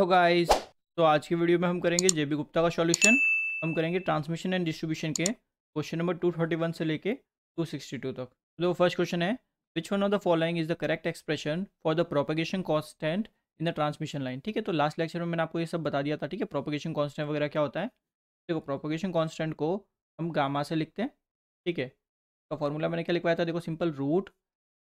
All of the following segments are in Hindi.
Hello guys. तो आज की वीडियो में हम करेंगे जेबी गुप्ता का सॉल्यूशन। हम करेंगे ट्रांसमिशन एंड डिस्ट्रीब्यूशन के क्वेश्चन नंबर 231 से लेके 262 तक। तो फर्स्ट क्वेश्चन है, which one of the following is the correct expression for the propagation constant in the transmission line. ठीक है, तो लास्ट लेक्चर में मैंने आपको ये सब बता दिया था। ठीक है, प्रोपगेशन कांस्टेंट वगैरह क्या होता है। देखो, प्रोपगेशन कांस्टेंट को हम गामा से लिखते हैं। ठीक है, तो फॉर्मूला मैंने क्या लिखवाया था, देखो simple root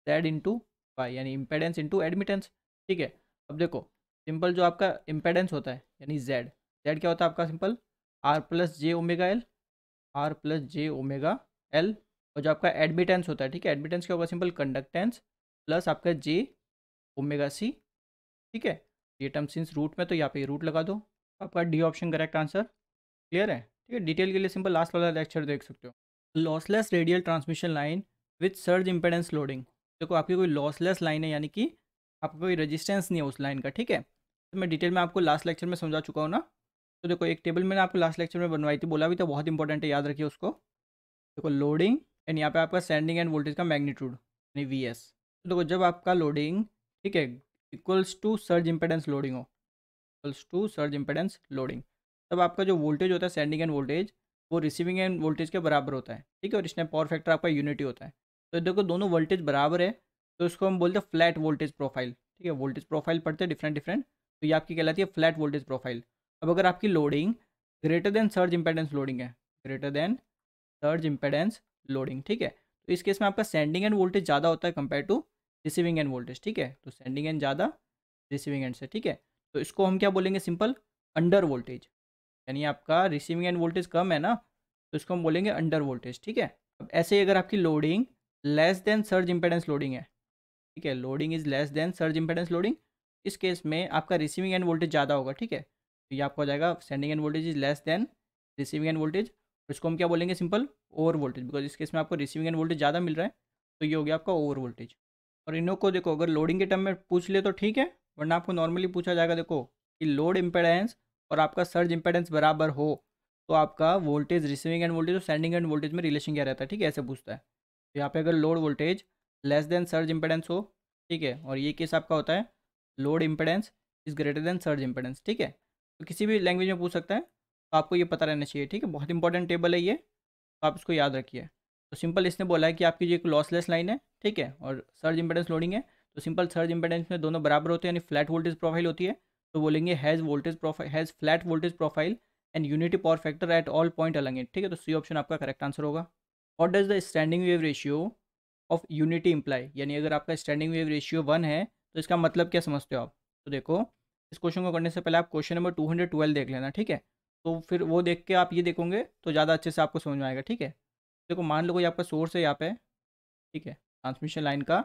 Z into Y, यानी इम्पेडेंस इंटू एडमिटेंस। ठीक है, अब देखो सिंपल जो आपका इम्पेडेंस होता है यानी जेड, जेड क्या होता है आपका simple R plus J omega L, R plus J omega L. और जो आपका एडमिटेंस होता है, ठीक है, एडमिटेंस क्या होगा सिंपल कंडक्टेंस प्लस आपका जे ओमेगा सी। ठीक है, ये टर्म सिंस रूट में तो यहाँ पे रूट लगा दो, आपका D option correct answer. Clear है। ठीक है, डिटेल के लिए सिंपल लास्ट वाला लेक्चर देख सकते हो। Lossless radial transmission line with surge impedance loading. देखो आपकी कोई लॉसलेस लाइन है, यानी कि आपका कोई रेजिस्टेंस नहीं है उस लाइन का। ठीक है, तो मैं डिटेल में आपको लास्ट लेक्चर में समझा चुका हूँ ना। तो देखो एक टेबल मैंने आपको लास्ट लेक्चर में बनवाई थी, बोला भी था, बहुत इंपॉर्टेंट है, याद रखिए उसको। देखो लोडिंग एंड यहाँ पे आपका सेंडिंग एंड वोल्टेज का मैग्नीट्यूड यानी वी एस। तो देखो जब आपका लोडिंग, ठीक है, equals to surge impedance loading हो, equals to surge impedance loading, तब आपका जो वोल्टेज होता है सेंडिंग एंड वोल्टेज वो रिसीविंग एंड वोल्टेज के बराबर होता है। ठीक है, और इसमें पावर फैक्टर आपका यूनिटी होता है। तो देखो दोनों वोल्टेज बराबर है, तो इसको हम बोलते हैं फ्लैट वोल्टेज प्रोफाइल। ठीक है, वोल्टेज प्रोफाइल पढ़ते हैं डिफरेंट डिफरेंट, तो ये आपकी कहलाती है फ्लैट वोल्टेज प्रोफाइल। अब अगर आपकी loading greater than surge impedance loading है, greater than surge impedance loading, ठीक है, तो इस केस में आपका सेंडिंग एंड वोल्टेज ज़्यादा होता है compare to receiving end voltage. ठीक है, तो सेंडिंग एंड ज़्यादा, रिसीविंग एंड से। ठीक है, तो इसको हम क्या बोलेंगे सिंपल अंडर वोल्टेज, यानी आपका रिसीविंग एंड वोल्टेज कम है ना, तो इसको हम बोलेंगे अंडर वोल्टेज। ठीक है, अब ऐसे ही अगर आपकी loading less than surge impedance loading है, ठीक है, loading is less than surge impedance loading, इस केस में आपका रिसीविंग एंड वोल्टेज ज़्यादा होगा। ठीक है, तो ये आपका हो जाएगा sending end voltage is less than receiving end voltage, इसको हम क्या बोलेंगे सिंपल ओवर वोल्टेज, बिकॉज इस केस में आपको रिसीविंग एंड वोल्टेज ज़्यादा मिल रहा है, तो ये हो गया आपका ओवर वोल्टेज। और इनों को देखो अगर लोडिंग के टर्म में पूछ ले तो ठीक है, वरना आपको नॉर्मली पूछा जाएगा देखो कि लोड इम्पेडेंस और आपका सर्ज इम्पेडेंस बराबर हो तो आपका वोल्टेज रिसीविंग एंड वोल्टेज और सेंडिंग एंड वोल्टेज में रिलेशन क्या रहता है। ठीक है, ऐसे पूछता है। तो यहाँ पे अगर load voltage less than surge impedance हो, ठीक है, और ये केस आपका होता है load impedance is greater than surge impedance. ठीक है, तो किसी भी लैंग्वेज में पूछ सकता है, तो आपको ये पता रहना चाहिए। ठीक है, बहुत इंपॉर्टेंट टेबल है ये, तो आप इसको याद रखिए। तो सिंपल इसने बोला है कि आपकी जो एक लॉसलेस लाइन है, ठीक है, और सर्ज इम्पेडेंस लोडिंग है, तो सिंपल सर्ज इम्पेडेंस में दोनों बराबर होते हैं, यानी फ्लैट वोल्टेज प्रोफाइल होती है, तो बोलेंगे has voltage profile, has flat voltage profile and unity power factor at all point Alang it. ठीक है, तो सी ऑप्शन आपका करेक्ट आंसर होगा। What does the standing wave ratio of unity imply, यानी अगर आपका स्टैंडिंग वेव रेशियो 1 है तो इसका मतलब क्या समझते हो आप। तो देखो इस क्वेश्चन को करने से पहले आप क्वेश्चन नंबर 212 देख लेना। ठीक है, तो फिर वो देख के आप ये देखोगे तो ज़्यादा अच्छे से आपको समझ में आएगा। ठीक है, देखो मान लो कोई आपका सोर्स है यहाँ पे, ठीक है, ट्रांसमिशन लाइन का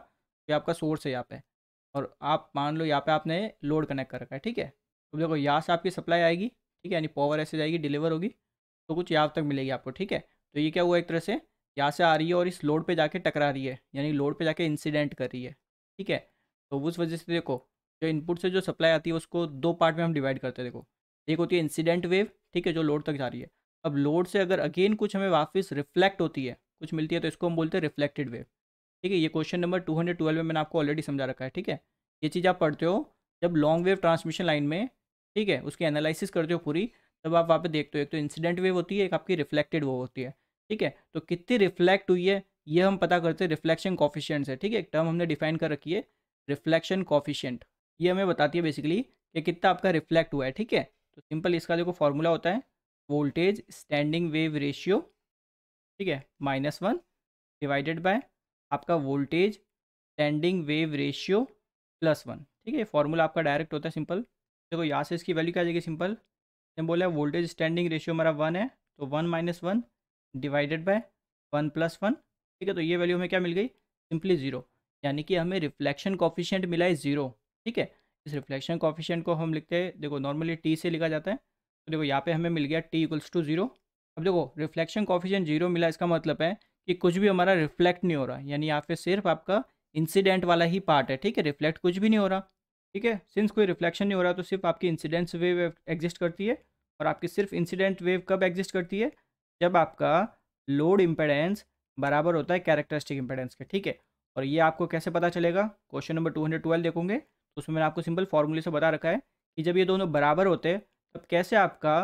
ये आपका सोर्स है यहाँ पे, और आप मान लो यहाँ पे आपने लोड कनेक्ट कर रखा है। ठीक है, तो देखो यहाँ से आपकी सप्लाई आएगी, ठीक है, यानी पावर ऐसे जाएगी, डिलीवर होगी, तो कुछ यहाँ तक मिलेगी आपको। ठीक है, तो ये क्या हुआ, एक तरह से यहाँ से आ रही है और इस लोड पे जाके टकरा रही है, यानी लोड पे जाके इंसिडेंट कर रही है। ठीक है, तो उस वजह से देखो जो इनपुट से जो सप्लाई आती है उसको दो पार्ट में हम डिवाइड करते हैं। देखो एक होती है इंसिडेंट वेव, ठीक है, जो लोड तक जा रही है। अब लोड से अगर अगेन कुछ हमें वापस रिफ्लेक्ट होती है, कुछ मिलती है, तो इसको हम बोलते हैं रिफ्लेक्टेड वेव। ठीक है, ये क्वेश्चन नंबर 212 में मैंने आपको ऑलरेडी समझा रखा है। ठीक है, ये चीज़ आप पढ़ते हो जब लॉन्ग वेव ट्रांसमिशन लाइन में, ठीक है, उसकी एनालिसिस करते हो पूरी, तब आप वहाँ पे देखते हो एक तो इंसिडेंट वेव होती है, एक आपकी रिफ्लेक्टेड वेव होती है। ठीक है, तो कितनी रिफ्लेक्ट हुई है ये हम पता करते हैं रिफ्लेक्शन कॉफिशिएंट से। ठीक है, एक टर्म हमने डिफाइन कर रखी है रिफ्लेक्शन कॉफिशिएंट, ये हमें बताती है बेसिकली कि कितना आपका रिफ्लेक्ट हुआ है। ठीक है, तो सिंपल इसका देखो फॉर्मूला होता है वोल्टेज स्टैंडिंग वेव रेशियो, ठीक है, -1 डिवाइडेड बाय आपका वोल्टेज स्टैंडिंग वेव रेशियो +1। ठीक है, ये फॉर्मूला आपका डायरेक्ट होता है सिंपल। देखो यहाँ से इसकी वैल्यू क्या आ जाएगी सिंपल, मैंने बोला वोल्टेज स्टैंडिंग रेशियो हमारा 1 है, तो 1 - 1 डिवाइडेड बाय 1 + 1। ठीक है, तो ये वैल्यू हमें क्या मिल गई सिंपली 0, यानी कि हमें रिफ्लेक्शन कॉफिशिएंट मिला है 0। ठीक है, इस रिफ्लेक्शन कॉफिशिएंट को हम लिखते हैं, देखो नॉर्मली टी से लिखा जाता है, तो देखो यहाँ पे हमें मिल गया t = 0। अब देखो रिफ्लेक्शन कॉफिशिएंट 0 मिला, इसका मतलब है कि कुछ भी हमारा रिफ्लेक्ट नहीं हो रहा, यानी यहाँ पे सिर्फ आपका इंसिडेंट वाला ही पार्ट है। ठीक है, रिफ्लेक्ट कुछ भी नहीं हो रहा। ठीक है, सिंस कोई रिफ्लेक्शन नहीं हो रहा तो सिर्फ आपकी इंसिडेंस वेव एग्जिस्ट करती है, और आपकी सिर्फ इंसिडेंट वेव कब एग्जिस्ट करती है, जब आपका लोड इम्पेडेंस बराबर होता है कैरेक्टरिस्टिक इम्पेडेंस के। ठीक है, और ये आपको कैसे पता चलेगा, क्वेश्चन नंबर 212 देखोगे तो उसमें मैंने आपको सिंपल फॉर्मूले से बता रखा है कि जब ये दोनों बराबर होते हैं तब कैसे आपका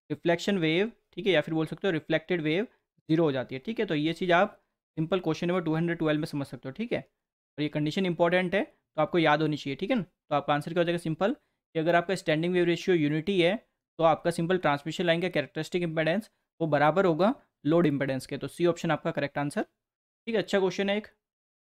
रिफ्लेक्शन वेव, ठीक है, या फिर बोल सकते हो रिफ्लेक्टेड वेव जीरो हो जाती है, ठीक है। तो ये चीज़ आप सिंपल क्वेश्चन नंबर 212 में समझ सकते हो, ठीक है। और ये कंडीशन इंपॉर्टेंट है तो आपको याद होनी चाहिए, ठीक है ना। तो आपका आंसर क्या हो जाएगा सिंपल, कि अगर आपका स्टैंडिंग वेव रेशियो यूनिटी है तो आपका सिंपल ट्रांसमिशन लाइन का कैरेक्टरिस्टिक इंपेडेंस वो बराबर होगा लोड इंपेडेंस के। तो सी ऑप्शन आपका करेक्ट आंसर, ठीक है। अच्छा क्वेश्चन है एक,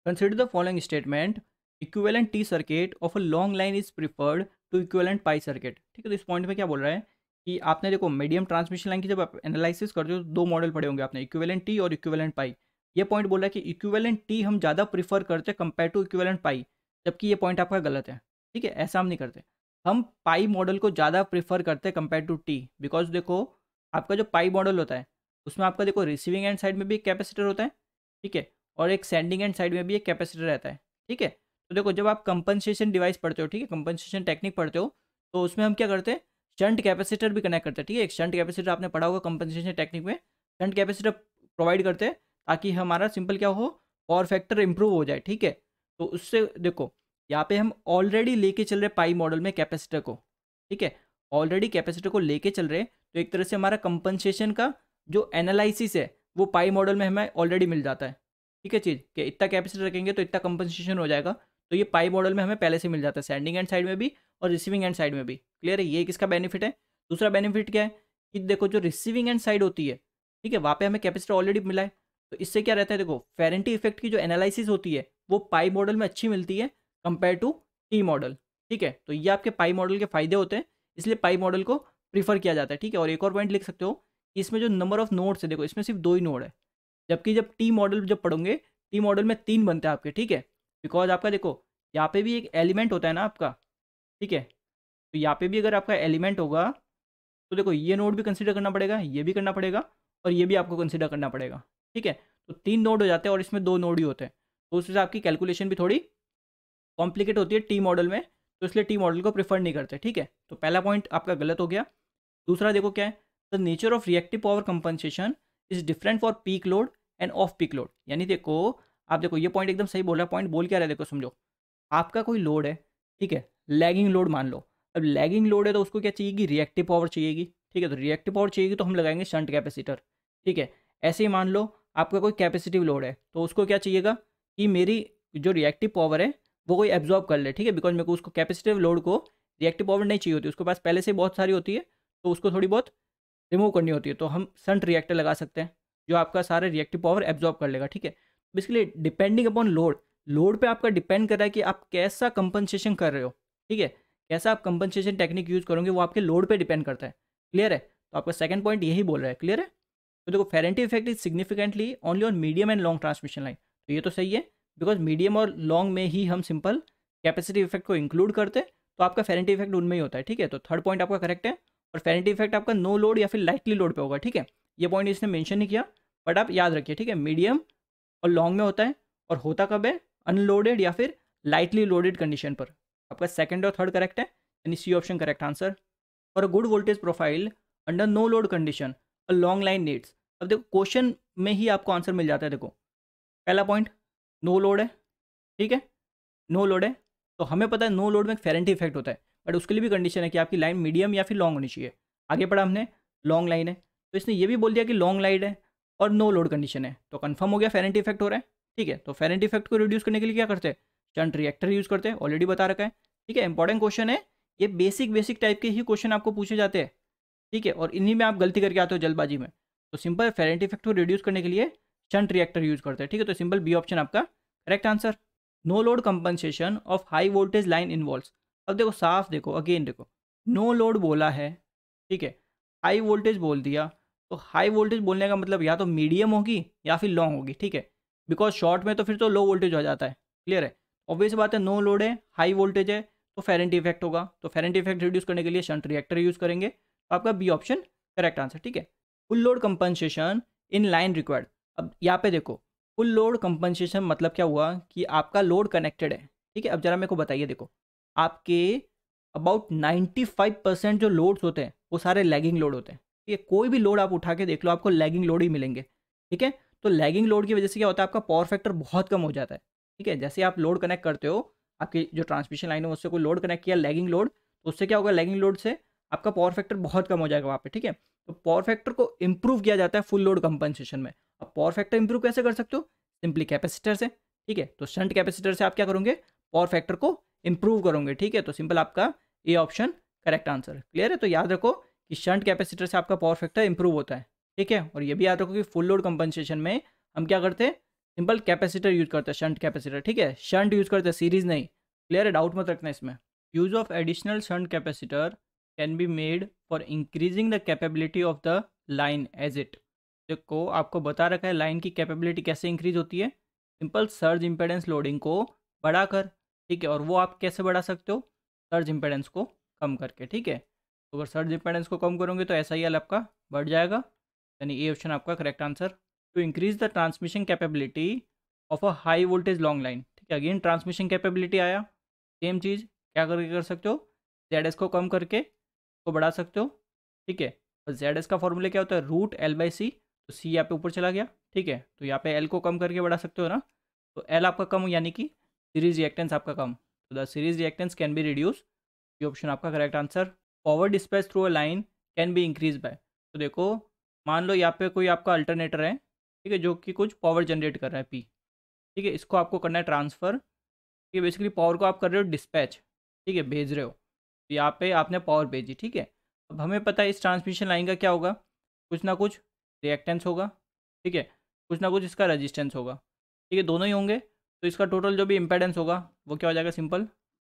consider the following statement, equivalent T circuit of a long line is preferred to equivalent pi circuit, ठीक है। तो इस पॉइंट में क्या बोल रहा है कि आपने देखो मीडियम ट्रांसमिशन लाइन की जब आप एनालिसिस करते हो तो दो मॉडल पढ़े होंगे आपने, इक्विवेलेंट टी और इक्विवेलेंट पाई। ये पॉइंट बोल रहा है कि इक्विवेलेंट टी हम ज़्यादा प्रीफर करते हैं कंपेयर टू इक्विवेलेंट पाई, जबकि ये पॉइंट आपका गलत है, ठीक है। ऐसा हम नहीं करते, हम पाई मॉडल को ज़्यादा प्रीफर करते हैं कंपेयर टू टी, बिकॉज देखो आपका जो पाई मॉडल होता है उसमें आपका देखो रिसीविंग एंड साइड में भी एक कैपेसिटर होता है, ठीक है, और एक सेंडिंग एंड साइड में भी एक कैपेसिटर रहता है, ठीक है। तो देखो जब आप कंपनसेशन डिवाइस पढ़ते हो, ठीक है, कंपनसेशन टेक्निक पढ़ते हो, तो उसमें हम क्या करते हैं, शंट कैपेसिटर भी कनेक्ट करते हैं, ठीक है। एक शंट कैपेसिटर आपने पढ़ा होगा कंपनसेशन टेक्निक में, शंट कैपेसिटर प्रोवाइड करते हैं ताकि हमारा सिंपल क्या हो, पावर फैक्टर इंप्रूव हो जाए, ठीक है। तो उससे देखो यहाँ पे हम ऑलरेडी लेके चल रहे पाई मॉडल में कैपेसिटर को, ठीक है, ऑलरेडी कैपेसिटर को लेके चल रहे, तो एक तरह से हमारा कंपनसेशन का जो एनालिसिस है वो पाई मॉडल में हमें ऑलरेडी मिल जाता है, ठीक है चीज़, कि इतना कैपेसिटर रखेंगे तो इतना कंपनसेशन हो जाएगा। तो ये पाई मॉडल में हमें पहले से मिल जाता है, सेंडिंग एंड साइड में भी और रिसीविंग एंड साइड में भी, क्लियर है। ये किसका बेनिफिट है। दूसरा बेनिफिट क्या है कि देखो जो रिसीविंग एंड साइड होती है, ठीक है, वहाँ पे हमें कैपेसिटर ऑलरेडी मिला है, तो इससे क्या रहता है, देखो फेरेंटी इफेक्ट की जो एनालिसिस होती है वो पाई मॉडल में अच्छी मिलती है कंपेयर टू टी मॉडल, ठीक है। तो ये आपके पाई मॉडल के फायदे होते हैं, इसलिए पाई मॉडल को प्रीफर किया जाता है, ठीक है। और एक और पॉइंट लिख सकते हो कि इसमें जो नंबर ऑफ नोड्स है, देखो इसमें सिर्फ 2 ही नोड है, जबकि जब टी मॉडल जब पढ़ोगे, टी मॉडल में 3 बनते हैं आपके, ठीक है। बिकॉज आपका देखो यहाँ पे भी एक एलिमेंट होता है ना आपका, ठीक है। तो यहाँ पे भी अगर आपका एलिमेंट होगा तो देखो ये नोड भी कंसीडर करना पड़ेगा, ये भी करना पड़ेगा और ये भी आपको कंसीडर करना पड़ेगा, ठीक है। तो 3 नोड हो जाते हैं और इसमें 2 नोड ही होते हैं, तो उस हिसाब की कैलकुलेशन भी थोड़ी कॉम्प्लिकेट होती है टी मॉडल में, तो इसलिए टी मॉडल को प्रीफर नहीं करते, ठीक है। तो पहला पॉइंट आपका गलत हो गया। दूसरा देखो क्या है, the nature of reactive power compensation is different for peak load end off peak load, यानी देखो आप देखो ये पॉइंट एकदम सही बोल रहा है, पॉइंट बोल क्या रहा है, देखो समझो आपका कोई लोड है, ठीक है, लैगिंग लोड मान लो। अब लैगिंग लोड है तो उसको क्या चाहिएगी, रिएक्टिव पावर चाहिएगी, ठीक है। तो रिएक्टिव पावर चाहिएगी तो हम लगाएंगे शंट कैपेसिटर, ठीक है। ऐसे ही मान लो आपका कोई कैपेसिटिव लोड है तो उसको क्या चाहिएगा कि मेरी जो रिएक्टिव पावर है वो कोई एब्जॉर्ब कर ले, ठीक है, बिकॉज मेरे को उसको कैपेसिटिव लोड को रिएक्टिव पावर नहीं चाहिए होती, उसके पास पहले से बहुत सारी होती है, तो उसको थोड़ी बहुत रिमूव करनी होती है, तो हम शंट रिएक्टर लगा सकते हैं जो आपका सारे रिएक्टिव पावर एब्जॉर्ब कर लेगा, ठीक है। Basically depending upon load, load पे आपका डिपेंड कर रहा है कि आप कैसा कंपनसेशन कर रहे हो, ठीक है, कैसा आप कंपनसेशन टेक्निक यूज़ करोगे वो आपके लोड पे डिपेंड करता है, क्लियर है। तो आपका सेकंड पॉइंट यही बोल रहा है, क्लियर है। तो देखो फेरेंटी effect is significantly only on medium and long transmission line, तो ये तो सही है, बिकॉज मीडियम और लॉन्ग में ही हम सिंपल कैपेसिटी इफेक्ट को इंक्लूड करते हैं, तो आपका फेरेंटी इफेक्ट उनमें ही होता है, ठीक है। तो थर्ड पॉइंट आपका करेक्ट है, और फेरेंटी इफेक्ट आपका नो लोड या फिर लाइटली लोड पे होगा, ठीक है। ये पॉइंट इसने मेंशन नहीं किया बट आप याद रखिए, ठीक है, मीडियम और लॉन्ग में होता है, और होता कब है, अनलोडेड या फिर लाइटली लोडेड कंडीशन पर। आपका सेकंड और थर्ड करेक्ट है, यानी सी ऑप्शन करेक्ट आंसर। और a good voltage profile under no load condition a long line needs, अब देखो क्वेश्चन में ही आपको आंसर मिल जाता है। देखो पहला पॉइंट नो लोड है, ठीक है, नो लोड है, तो हमें पता है नो लोड में फेरेंटी इफेक्ट होता है, बट उसके लिए भी कंडीशन है कि आपकी लाइन मीडियम या फिर लॉन्ग होनी चाहिए। आगे पढ़ा हमने लॉन्ग लाइन है, तो इसने ये भी बोल दिया कि लॉन्ग लाइन है और नो लोड कंडीशन है, तो कंफर्म हो गया फेरेंटी इफेक्ट हो रहा है, ठीक है। तो फेरेंटी इफेक्ट को रिड्यूस करने के लिए क्या करते हैं, शंट रिएक्टर यूज़ करते हैं, ऑलरेडी बता रखा है, ठीक है। इंपॉर्टेंट क्वेश्चन है ये, बेसिक टाइप के ही क्वेश्चन आपको पूछे जाते हैं, ठीक है, और इन्हीं में आप गलती करके आते हो जल्दबाजी में। तो सिंपल फेरेंटी इफेक्ट को रिड्यूस करने के लिए शंट रिएक्टर यूज़ करते हैं, ठीक है। तो सिंपल बी ऑप्शन आपका correct answer. No load compensation of high voltage line involves, अब देखो साफ देखो, अगेन देखो नो लोड बोला है, ठीक है, हाई वोल्टेज बोल दिया, तो हाई वोल्टेज बोलने का मतलब या तो मीडियम होगी या फिर लॉन्ग होगी, ठीक है, बिकॉज शॉर्ट में तो फिर तो लो वोल्टेज हो जाता है, क्लियर है। ऑब्वियस बात है, नो लोड है, हाई वोल्टेज है, तो फेरेंटी इफेक्ट होगा, तो फेरेंटी इफेक्ट रिड्यूस करने के लिए शंट रिएक्टर यूज़ करेंगे, तो आपका बी ऑप्शन करेक्ट आंसर, ठीक है। Full load compensation in line required, अब यहाँ पे देखो फुल लोड कंपनसेशन मतलब क्या हुआ कि आपका लोड कनेक्टेड है, ठीक है। अब जरा मेरे को बताइए, देखो आपके अबाउट 95% जो लोड्स होते हैं वो सारे लैगिंग लोड होते हैं, ठीक है। कोई भी लोड आप उठा के देख लो आपको लैगिंग लोड ही मिलेंगे, ठीक है। तो लैगिंग लोड की वजह से क्या होता है, आपका पावर फैक्टर बहुत कम हो जाता है, ठीक है। जैसे आप लोड कनेक्ट करते हो, आपकी जो ट्रांसमिशन लाइन है उससे कोई लोड कनेक्ट किया लैगिंग लोड, तो उससे क्या होगा, लैगिंग लोड से आपका पावर फैक्टर बहुत कम हो जाएगा वहाँ पे, ठीक है। तो पावर फैक्टर को इंप्रूव किया जाता है फुल लोड कंपनसेशन में। अब पावर फैक्टर इंप्रूव कैसे कर सकते हो, सिंपली कैपेसिटर से, ठीक है। तो शंट कैपेसिटर से आप क्या करोगे, पावर फैक्टर को इंप्रूव करोगे, ठीक है। तो सिंपल आपका ये ऑप्शन करेक्ट आंसर, क्लियर है। तो याद रखो कि शंट कैपेसिटर से आपका पावर फैक्टर इंप्रूव होता है, ठीक है। और ये भी याद रखो कि फुल लोड कंपनसेशन में हम क्या करते हैं, सिंपल कैपेसिटर यूज करते हैं, शंट कैपेसिटर, ठीक है। शंट यूज करते हैं, सीरीज नहीं, क्लियर है, डाउट मत रखना इसमें। Use of additional shunt capacitor can be made for increasing the capability of the line as it. देखो आपको बता रखा है लाइन की कैपेबिलिटी कैसे इंक्रीज होती है, सिंपल सर्ज इंपेडेंस लोडिंग को बढ़ाकर, ठीक है। और वो आप कैसे बढ़ा सकते हो, सर्ज इंपेडेंस को कम करके, ठीक है। तो अगर सर्ज इंपेडेंस को कम करोगे तो ऐसा ही हाल आपका बढ़ जाएगा, यानी ये ऑप्शन आपका correct answer. To increase the transmission capability of a high voltage long line, ठीक है। अगेन ट्रांसमिशन कैपेबिलिटी आया, सेम चीज़ क्या करके कर सकते हो, जेड को कम करके को बढ़ा सकते हो, ठीक है। और जेड का फॉर्मूला क्या होता है, रूट एल बाई सी, तो सी यहाँ पे ऊपर चला गया, ठीक है। तो यहाँ पे एल को कम करके बढ़ा सकते हो ना, तो एल आपका कम हो यानी कि सीरीज रिएक्टेंस आपका कम, तो the series reactance can be reduce, ये ऑप्शन आपका correct answer. Power dispatch through a line can be increase by, तो देखो मान लो यहाँ पे कोई आपका अल्टरनेटर है, ठीक है, जो कि कुछ पावर जनरेट कर रहा है पी, ठीक है। इसको आपको करना है ट्रांसफ़र, ठीक है। बेसिकली पावर को आप कर रहे हो डिस्पैच, ठीक है, भेज रहे हो, तो यहाँ पे आपने पावर भेजी, ठीक है। अब हमें पता है इस ट्रांसमिशन लाइन का क्या होगा, कुछ ना कुछ रिएक्टेंस होगा, ठीक है, कुछ ना कुछ इसका रेजिस्टेंस होगा, ठीक है, दोनों ही होंगे। तो इसका टोटल जो भी इम्पेडेंस होगा वो क्या हो जाएगा, simple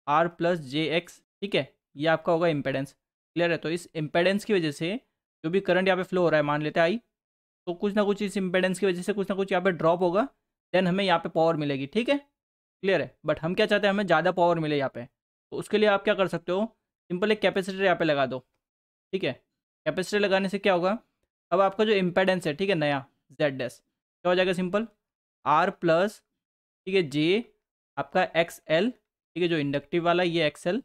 R plus J X, ठीक है, ये आपका होगा इम्पेडेंस, क्लियर है। तो इस इम्पेडेंस की वजह से जो भी करंट यहाँ पे फ्लो हो रहा है, मान लेते हैं आई, तो कुछ ना कुछ इस इम्पेडेंस की वजह से कुछ ना कुछ यहाँ पे ड्रॉप होगा, देन हमें यहाँ पे पावर मिलेगी, ठीक है, क्लियर है। बट हम क्या चाहते हैं, हमें ज़्यादा पावर मिले यहाँ पे, तो उसके लिए आप क्या कर सकते हो, सिंपल एक कैपेसिटर यहाँ पे लगा दो, ठीक है। कैपेसिटर लगाने से क्या होगा, अब आपका जो इम्पेडेंस है, ठीक है, नया जेड डैश क्या हो जाएगा, सिंपल आर प्लस, ठीक है, जे आपका एक्स एल, ठीक है, जो इंडक्टिव वाला ये एक्स एल,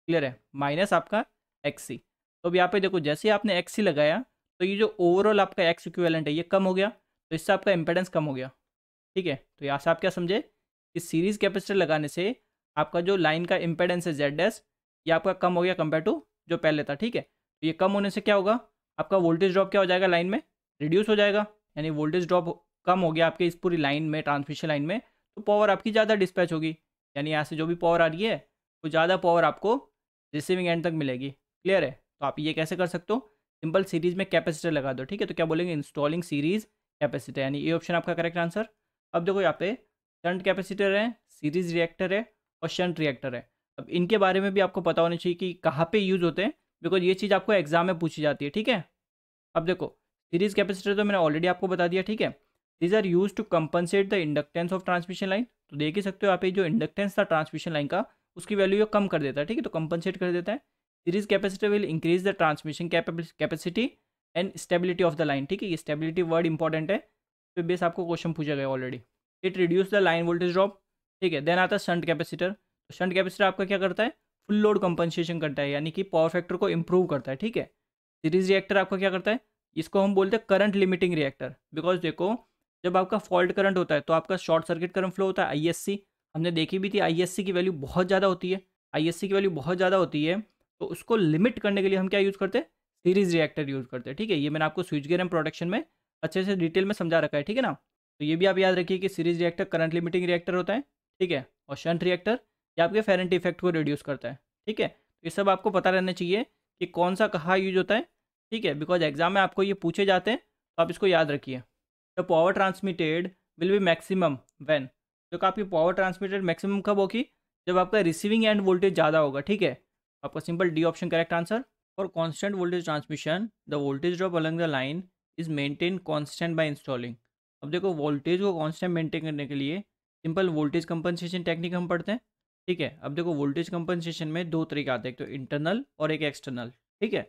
क्लियर है, माइनस आपका एक्स सी। तो अब यहाँ पे देखो जैसे ही आपने एक्स सी लगाया तो ये जो ओवरऑल आपका एक्स इक्विवेलेंट है ये कम हो गया, तो इससे आपका इम्पेडेंस कम हो गया, ठीक है। तो यहाँ से आप क्या समझे कि सीरीज़ कैपेसिटर लगाने से आपका जो लाइन का इम्पेडेंस है जेड डैश, ये आपका कम हो गया कंपेयर टू जो पहले था, ठीक है। तो ये कम होने से क्या होगा, आपका वोल्टेज ड्रॉप क्या हो जाएगा, लाइन में रिड्यूस हो जाएगा, यानी वोल्टेज ड्रॉप कम हो गया आपके इस पूरी लाइन में, ट्रांसमिशन लाइन में, तो पावर आपकी ज़्यादा डिस्पैच होगी, यानी यहाँ से जो भी पावर आ रही है वो ज़्यादा पावर आपको रिसीविंग एंड तक मिलेगी, क्लियर है। तो आप ये कैसे कर सकते हो, सिंपल सीरीज में कैपेसिटर लगा दो, ठीक है। तो क्या बोलेंगे, इंस्टॉलिंग सीरीज कैपेसिटर, यानी ये ऑप्शन आपका करेक्ट आंसर। अब देखो यहाँ पे शंट कैपेसिटर है, सीरीज रिएक्टर है और शंट रिएक्टर है। अब इनके बारे में भी आपको पता होना चाहिए कि कहाँ पे यूज़ होते हैं, बिकॉज ये चीज़ आपको एग्जाम में पूछी जाती है, ठीक है। अब देखो सीरीज कैपेसिटर तो मैंने ऑलरेडी आपको बता दिया, ठीक है। These are use to compensate the inductance of transmission line, तो देख ही सकते हो यहाँ पे जो इंडक्टेंस था ट्रांसमिशन लाइन का उसकी वैल्यू ये कम कर देता है, ठीक है, तो कंपनसेट कर देता है। Series capacitor will increase the transmission capacity and stability of the line, ठीक है, ये स्टेबिलिटी वर्ड इंपॉर्टेंट है, तो बेस आपको क्वेश्चन पूछा गया already. It reduce the line voltage drop, ठीक है। देन आता है शंट कैपेसिटर, तो शंट कैपेसिटर आपका क्या करता है, फुल लोड कंपनसेशन करता है, यानी कि पावर फैक्टर को इंप्रूव करता है, ठीक है। सीरीज रिएक्टर आपका क्या करता है, इसको हम बोलते हैं करंट लिमिटिंग रिएक्टर, बिकॉज देखो जब आपका फॉल्ट करंट होता है तो आपका शॉर्ट सर्किट करंट फ्लो होता है, आईएससी, हमने देखी भी थी, आईएससी की वैल्यू बहुत ज़्यादा होती है, आईएससी की वैल्यू बहुत ज़्यादा होती है, तो उसको लिमिट करने के लिए हम क्या यूज़ करते हैं, सीरीज रिएक्टर यूज़ करते हैं, ठीक है। ये मैंने आपको स्विच गियर एंड प्रोटेक्शन में अच्छे से डिटेल में समझा रखा है, ठीक है ना। तो ये भी आप याद रखिए कि series reactor current limiting reactor होता है, ठीक है, और शंट रिएक्टर ये आपके फेरेंट इफेक्ट को रिड्यूस करता है, ठीक है। तो ये सब आपको पता रहना चाहिए कि कौन सा कहाँ यूज होता है, ठीक है, बिकॉज एग्जाम में आपको ये पूछे जाते हैं, तो आप इसको याद रखिए। The power transmitted will be maximum when, जो आपकी पावर ट्रांसमिटेड मैक्सिमम कब होगी, जब आपका रिसीविंग एंड वोल्टेज ज़्यादा होगा, ठीक है। आपका simple D option correct answer. For constant voltage transmission the voltage drop along the line is maintain constant by installing. अब देखो वोल्टेज को कॉन्स्टेंट मेंटेन करने के लिए सिंपल वोल्टेज कंपनसेशन टेक्निक हम पढ़ते हैं, ठीक है। अब देखो वोल्टेज कंपनसेशन में दो तरीके आते हैं, एक तो इंटरनल और एक एक्सटर्नल, ठीक है।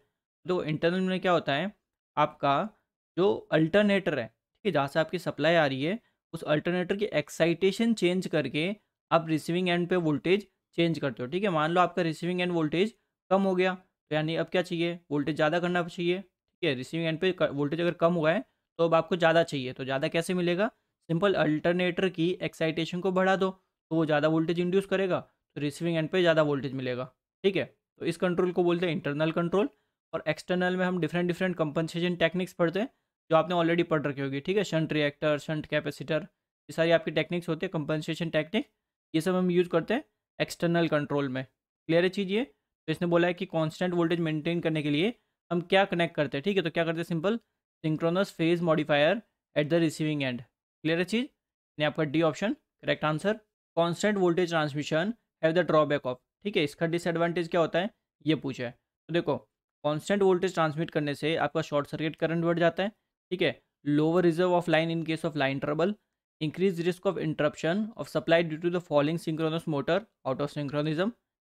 तो इंटरनल में क्या होता है, आपका जो अल्टरनेटर है, ठीक है, जहाँ से आपकी सप्लाई आ रही है, उस अल्टरनेटर की एक्साइटेशन चेंज करके आप रिसीविंग एंड पे वोल्टेज चेंज करते हो, ठीक है। मान लो आपका रिसीविंग एंड वोल्टेज कम हो गया, तो यानी अब क्या चाहिए, वोल्टेज ज़्यादा करना चाहिए, ठीक है। रिसीविंग एंड पे वोल्टेज अगर कम हुआ है तो अब आपको ज़्यादा चाहिए, तो ज़्यादा कैसे मिलेगा, सिंपल अल्टरनेटर की एक्साइटेशन को बढ़ा दो, तो वो ज़्यादा वोल्टेज इंड्यूस करेगा, तो रिसीविंग एंड पे ज़्यादा वोल्टेज मिलेगा, ठीक है। तो इस कंट्रोल को बोलते हैं इंटरनल कंट्रोल। और एक्सटर्नल में हम डिफरेंट डिफरेंट कंपनसेशन टेक्निक्स पढ़ते हैं, जो आपने ऑलरेडी पढ़ रखी होगी, ठीक है। शंट रिएक्टर, शंट कैपेसिटर, ये सारी आपकी टेक्निक्स होती है, कंपनसेशन टेक्निक, ये सब हम यूज़ करते हैं एक्सटर्नल कंट्रोल में। क्लियर है चीज़ ये। तो इसने बोला है कि कांस्टेंट वोल्टेज मेंटेन करने के लिए हम क्या कनेक्ट करते हैं, ठीक है। तो क्या करते हैं, simple synchronous phase modifier at the receiving and. Clear है चीज़। यानी आपका D option correct answer. Constant voltage transmission have the drawback of, ठीक है, इसका डिसएडवांटेज क्या होता है ये पूछा है। तो देखो, कांस्टेंट वोल्टेज ट्रांसमिट करने से आपका शॉर्ट सर्किट करंट बढ़ जाता है, ठीक है। Lower reserve of line in case of line trouble, increase risk of interruption of supply due to the falling synchronous motor out of synchronism,